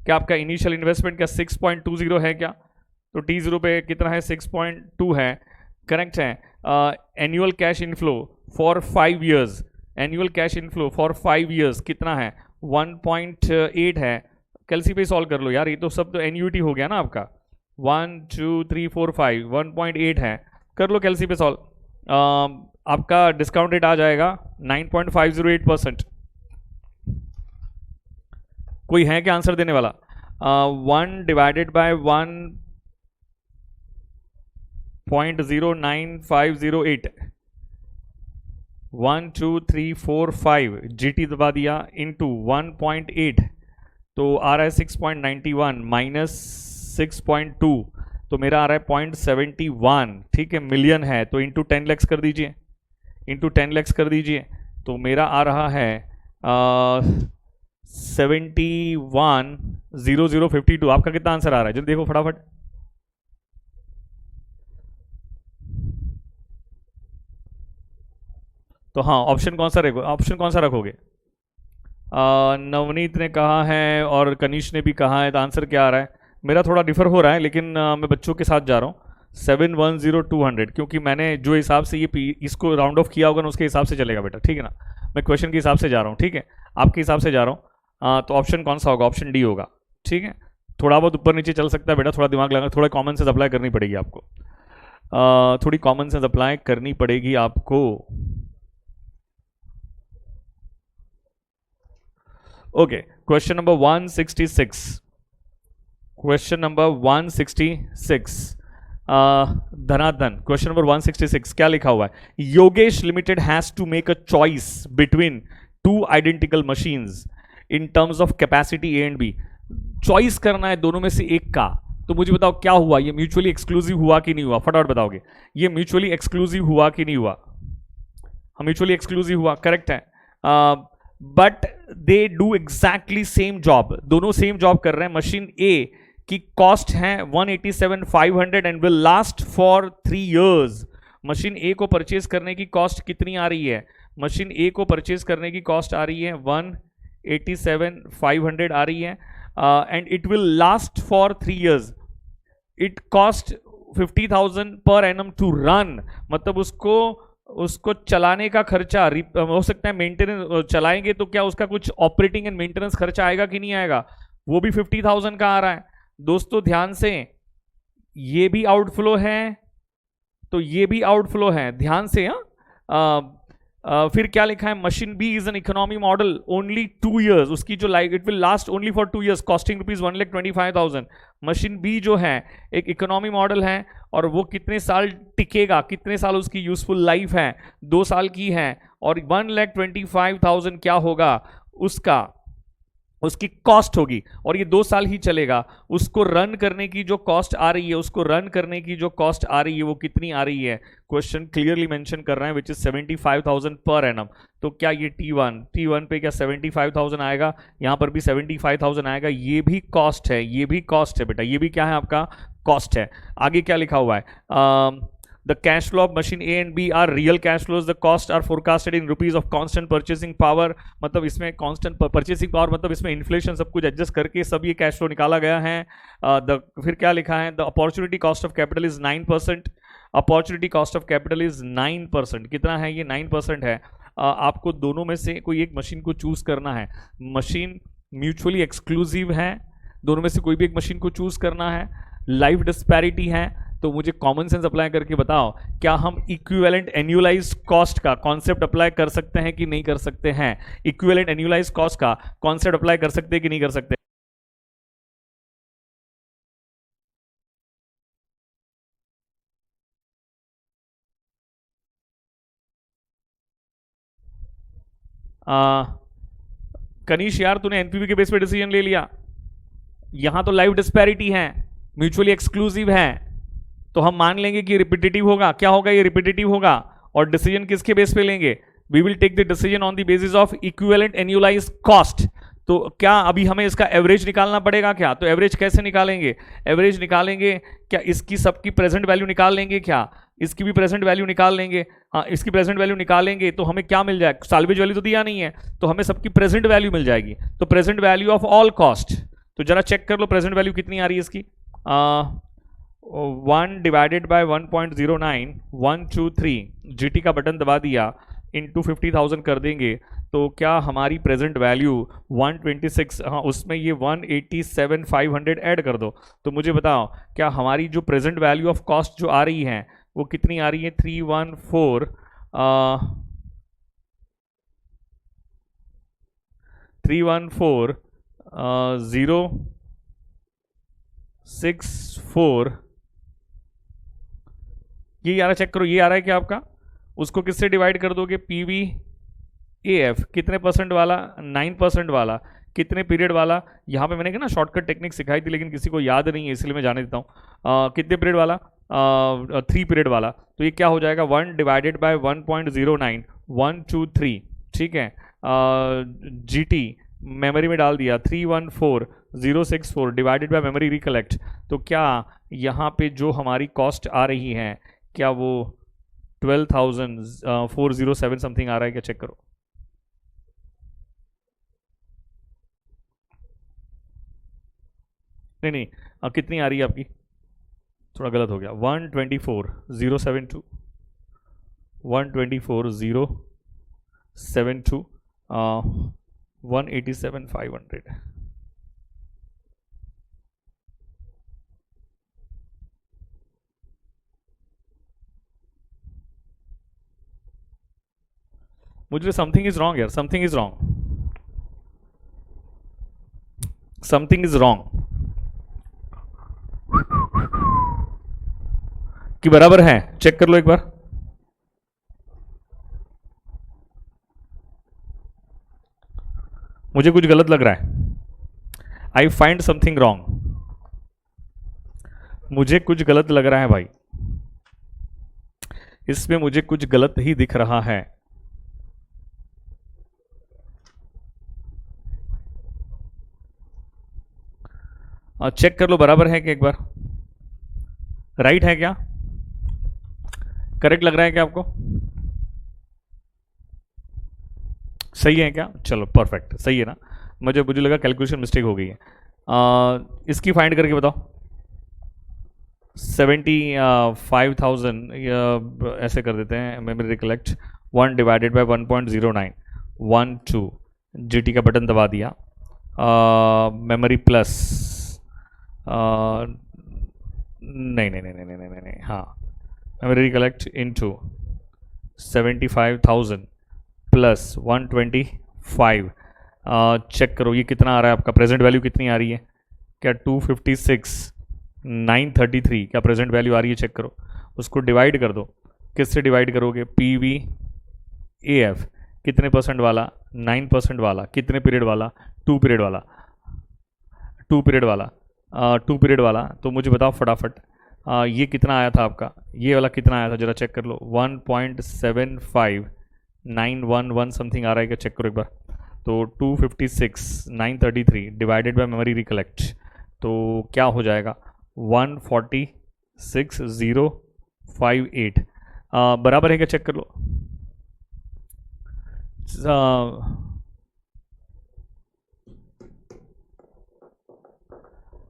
क्या आपका इनिशियल इन्वेस्टमेंट क्या 6.20 है क्या? तो T0 पे कितना है? 6.2 है। करेक्ट है। Annual cash inflow for 5 years annual cash inflow for 5 years कितना है, 1.8 है। कैलसी पे सॉल्व कर लो यार, ये तो सब तो एन्यूटी हो गया ना आपका। 1 2 3 4 5 1.8 है, कर लो कैलसी पे सॉल्व। आपका डिस्काउंट रेट आ जाएगा 9.508%। कोई है क्या आंसर देने वाला? 1 डिवाइडेड बाय 1.09508, 1 2 3 4 5 GT दबा दिया इंटू 1.8 तो आ रहा है 6.91 माइनस 6.2 तो मेरा आ रहा है 0.71, ठीक है, मिलियन है तो इंटू 10 लैक्स कर दीजिए, इंटू 10 लैक्स कर दीजिए तो मेरा आ रहा है 71,0052। आपका कितना आंसर आ रहा है जल्दी देखो फटाफट। तो हाँ, ऑप्शन कौन सा रखोगे? नवनीत ने कहा है और कनीश ने भी कहा है, तो आंसर क्या आ रहा है? मेरा थोड़ा डिफर हो रहा है लेकिन मैं बच्चों के साथ जा रहा हूँ 710,200, क्योंकि मैंने जो हिसाब से इसको राउंड ऑफ किया होगा ना उसके हिसाब से चलेगा बेटा, ठीक है ना। मैं क्वेश्चन के हिसाब से जा रहा हूँ, ठीक है, आपके हिसाब से जा रहा हूँ। तो ऑप्शन कौन सा होगा? ऑप्शन डी होगा, ठीक है। थोड़ा बहुत ऊपर नीचे चल सकता है बेटा, थोड़ा दिमाग लगा, थोड़ा कॉमन सेंस अप्लाई करनी पड़ेगी आपको, थोड़ी कॉमन सेंस अप्लाई करनी पड़ेगी आपको। Okay, question number 166, question number 166, धनाधन। क्वेश्चन नंबर 166 क्या लिखा हुआ है? Yogesh Limited has to make a choice between 2 identical machines in terms of capacity A and B. चॉइस करना है दोनों में से एक का, तो मुझे बताओ क्या हुआ? ये म्यूचुअली एक्सक्लूसिव हुआ कि नहीं हुआ? फटाफट बताओगे, ये म्यूचुअली एक्सक्लूसिव हुआ कि नहीं हुआ? हम म्यूचुअली एक्सक्लूसिव हुआ, करेक्ट है। But they do exactly same job, दोनों सेम जॉब कर रहे हैं। मशीन ए की कॉस्ट है 187,500 and will last for 3 years. Machine A को परचेज करने की कॉस्ट कितनी आ रही है? मशीन ए को परचेज करने की कॉस्ट आ रही है 187,500 आ रही है, and it will last for 3 years. It cost 50,000 per annum to run, मतलब उसको चलाने का खर्चा हो सकता है, मेंटेनेंस चलाएंगे तो क्या उसका कुछ ऑपरेटिंग एंड मेंटेनेंस खर्चा आएगा कि नहीं आएगा? वो भी 50,000 का आ रहा है। दोस्तों ध्यान से, ये भी आउटफ्लो है तो ये भी आउटफ्लो है, ध्यान से। फिर क्या लिखा है? Machine B is an economy model only 2 years, उसकी जो life it will last only for 2 years, costing rupees 1,25,000। Machine B जो है एक इकोनॉमी मॉडल है और वो कितने साल टिकेगा, कितने साल उसकी यूजफुल लाइफ है? 2 साल की है, और 1,25,000 क्या होगा उसकी कॉस्ट होगी, और ये 2 साल ही चलेगा। उसको रन करने की जो कॉस्ट आ रही है, वो कितनी आ रही है? क्वेश्चन क्लियरली मेंशन कर रहे हैं, विच इज 75,000 पर एनम। तो क्या ये T1 पे क्या 75,000 आएगा? यहाँ पर भी 75,000 आएगा। ये भी कॉस्ट है, बेटा, ये भी क्या है? आपका कॉस्ट है। आगे क्या लिखा हुआ है? The cash flow of machine A and B are real cash flows. The costs are forecasted in rupees of constant purchasing power. मतलब इसमें constant purchasing power मतलब इसमें inflation सब कुछ adjust करके सब ये cash flow निकाला गया है। फिर क्या लिखा है? The opportunity cost of capital is 9%. Opportunity cost of capital is 9%. कितना है ये? 9% है। आपको दोनों में से कोई एक मशीन को चूज करना है। मशीन म्यूचुअली एक्सक्लूसिव है, दोनों में से कोई भी एक मशीन को चूज करना है। लाइफ डिस्पैरिटी है, तो मुझे कॉमन सेंस अप्लाई करके बताओ, क्या हम इक्विवेलेंट एनुअलाइज कॉस्ट का कॉन्सेप्ट अप्लाई कर सकते हैं कि नहीं कर सकते हैं? इक्विवेलेंट एनुअलाइज कॉस्ट का कॉन्सेप्ट अप्लाई कर सकते हैं कि नहीं कर सकते? कनीश यार, तूने एनपीवी के बेस पे डिसीजन ले लिया, यहां तो लाइफ डिस्पैरिटी है, म्यूचुअली एक्सक्लूसिव है, तो हम मान लेंगे कि रिपीटेटिव होगा। क्या होगा? ये रिपीटेटिव होगा। और डिसीजन किसके बेस पे लेंगे? We will take the decision on the basis of equivalent annualise cost. तो क्या अभी हमें इसका एवरेज निकालना पड़ेगा क्या? तो एवरेज कैसे निकालेंगे? एवरेज निकालेंगे क्या? इसकी सबकी प्रेजेंट वैल्यू निकाल लेंगे क्या? इसकी भी प्रेजेंट वैल्यू निकाल लेंगे। हाँ, इसकी प्रेजेंट वैल्यू निकालेंगे तो हमें क्या मिल जाएगा? साल्वेज वैल्यू तो दिया नहीं है, तो हमें सबकी प्रेजेंट वैल्यू मिल जाएगी। तो present value of all cost, तो जरा चेक कर लो प्रेजेंट वैल्यू कितनी आ रही है इसकी। 1 डिवाइडेड बाय 1.09 123 GT का बटन दबा दिया इंटू 50,000 कर देंगे तो क्या हमारी प्रेजेंट वैल्यू 126, हाँ उसमें ये 187,500 ऐड कर दो, तो मुझे बताओ क्या हमारी जो प्रेजेंट वैल्यू ऑफ कॉस्ट जो आ रही है वो कितनी आ रही है? 314,064, ये आ रहा, चेक करो ये आ रहा है क्या आपका? उसको किससे डिवाइड कर दोगे? पीवी ए एफ कितने परसेंट वाला? 9% वाला। कितने पीरियड वाला? यहाँ पे मैंने ना शॉर्टकट टेक्निक सिखाई थी लेकिन किसी को याद नहीं है इसलिए मैं जाने देता हूँ। कितने पीरियड वाला? 3 पीरियड वाला। तो ये क्या हो जाएगा? 1 डिवाइडेड बाय 1.09, 1 2 3, ठीक है। जी टी मेमोरी में डाल दिया 314064 डिवाइडेड बाय मेमोरी रिकलेक्ट। तो क्या यहाँ पे जो हमारी कॉस्ट आ रही है क्या वो 12,407 समथिंग आ रहा है क्या? चेक करो। नहीं नहीं, कितनी आ रही है आपकी? थोड़ा गलत हो गया। 124,072, 124,072, 187,500। मुझे समथिंग इज रॉन्ग यार, something is wrong, something is wrong. कि बराबर है? चेक कर लो एक बार। मुझे कुछ गलत लग रहा है। आई फाइंड समथिंग रॉन्ग, मुझे कुछ गलत लग रहा है भाई, इसमें मुझे कुछ गलत ही दिख रहा है। चेक कर लो बराबर है क्या एक बार? राइट है क्या? करेक्ट लग रहा है क्या आपको? सही है क्या? चलो परफेक्ट, सही है ना। मुझे लगा कैलकुलेशन मिस्टेक हो गई है। इसकी फाइंड करके बताओ। 75,000 ऐसे कर देते हैं, memory recollect 1 divided by 1.09, 1 2, G T का बटन दबा दिया, मेमोरी प्लस नहीं नहीं नहीं नहीं नहीं नहीं नहीं, हाँ memory recollect into 75,000 plus 125। Check करो ये कितना आ रहा है आपका? प्रेजेंट वैल्यू कितनी आ रही है? क्या 256,933 क्या प्रेजेंट वैल्यू आ रही है? चेक करो। उसको डिवाइड कर दो, किससे डिवाइड करोगे? पी वी ए एफ कितने परसेंट वाला? 9% वाला। कितने पीरियड वाला? 2 पीरियड वाला। 2 पीरियड वाला, 2 पीरियड वाला। तो मुझे बताओ फटाफट, ये कितना आया था आपका? ये वाला कितना आया था जरा चेक कर लो। 1.75911 समथिंग आ रहा है क्या? चेक करो एक बार। तो 256,933 डिवाइडेड बाय मेमोरी रिकलेक्ट, तो क्या हो जाएगा? 146,058 बराबर है क्या? चेक कर लो।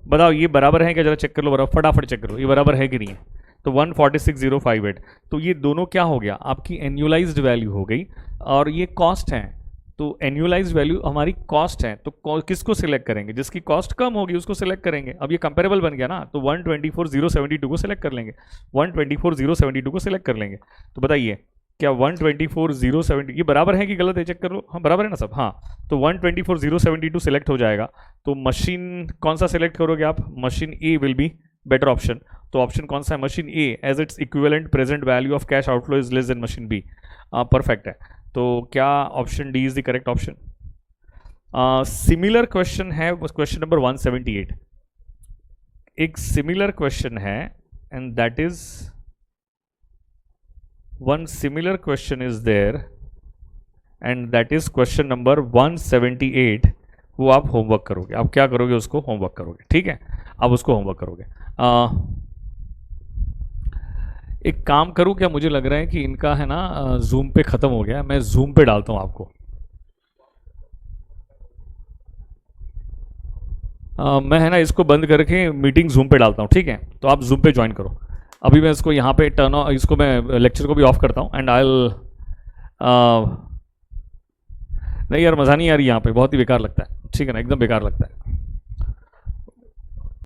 बताओ ये बराबर है क्या? जरा चेक कर लो, बराबर फटाफट चेक करो ये बराबर है कि नहीं है। तो 146,058, तो ये दोनों क्या हो गया? आपकी एन्यूलाइज्ड वैल्यू हो गई और ये कॉस्ट है। तो एन्यूलाइज्ड वैल्यू हमारी कॉस्ट है, तो किसको सिलेक्ट करेंगे? जिसकी कॉस्ट कम होगी उसको सिलेक्ट करेंगे। अब ये कंपेरेबल बन गया ना, तो 124,072 को सिलेक्ट कर लेंगे, 124,072 को सिलेक्ट कर लेंगे। तो बताइए क्या 124,070 ये बराबर है कि गलत है? चेक कर लो। हाँ बराबर है ना सब? हाँ, तो 124,072 सिलेक्ट हो जाएगा। तो मशीन कौन सा सिलेक्ट करोगे आप? Machine A will be better option. तो ऑप्शन कौन सा है? Machine A, as it's equivalent present value of cash outflow is less than machine B. Perfect है। तो क्या option D is the correct option? Similar question है question number 178। एक सिमिलर क्वेश्चन है and that is one similar question is there and that is question number 178। वो आप homework करोगे। आप क्या करोगे? उसको होमवर्क करोगे, ठीक है? आप उसको होमवर्क करोगे। एक काम करूँ क्या? मुझे लग रहा है कि इनका है ना जूम पे ख़त्म हो गया, मैं जूम पे डालता हूँ आपको। मैं है ना इसको बंद करके मीटिंग जूम पे डालता हूँ, ठीक है? तो आप जूम पे ज्वाइन करो। अभी मैं इसको यहाँ पे इसको मैं लेक्चर को भी ऑफ करता हूँ एंड नहीं यार, मज़ा नहीं आ रही यहाँ पे, बहुत ही बेकार लगता है, ठीक है ना, एकदम बेकार लगता है।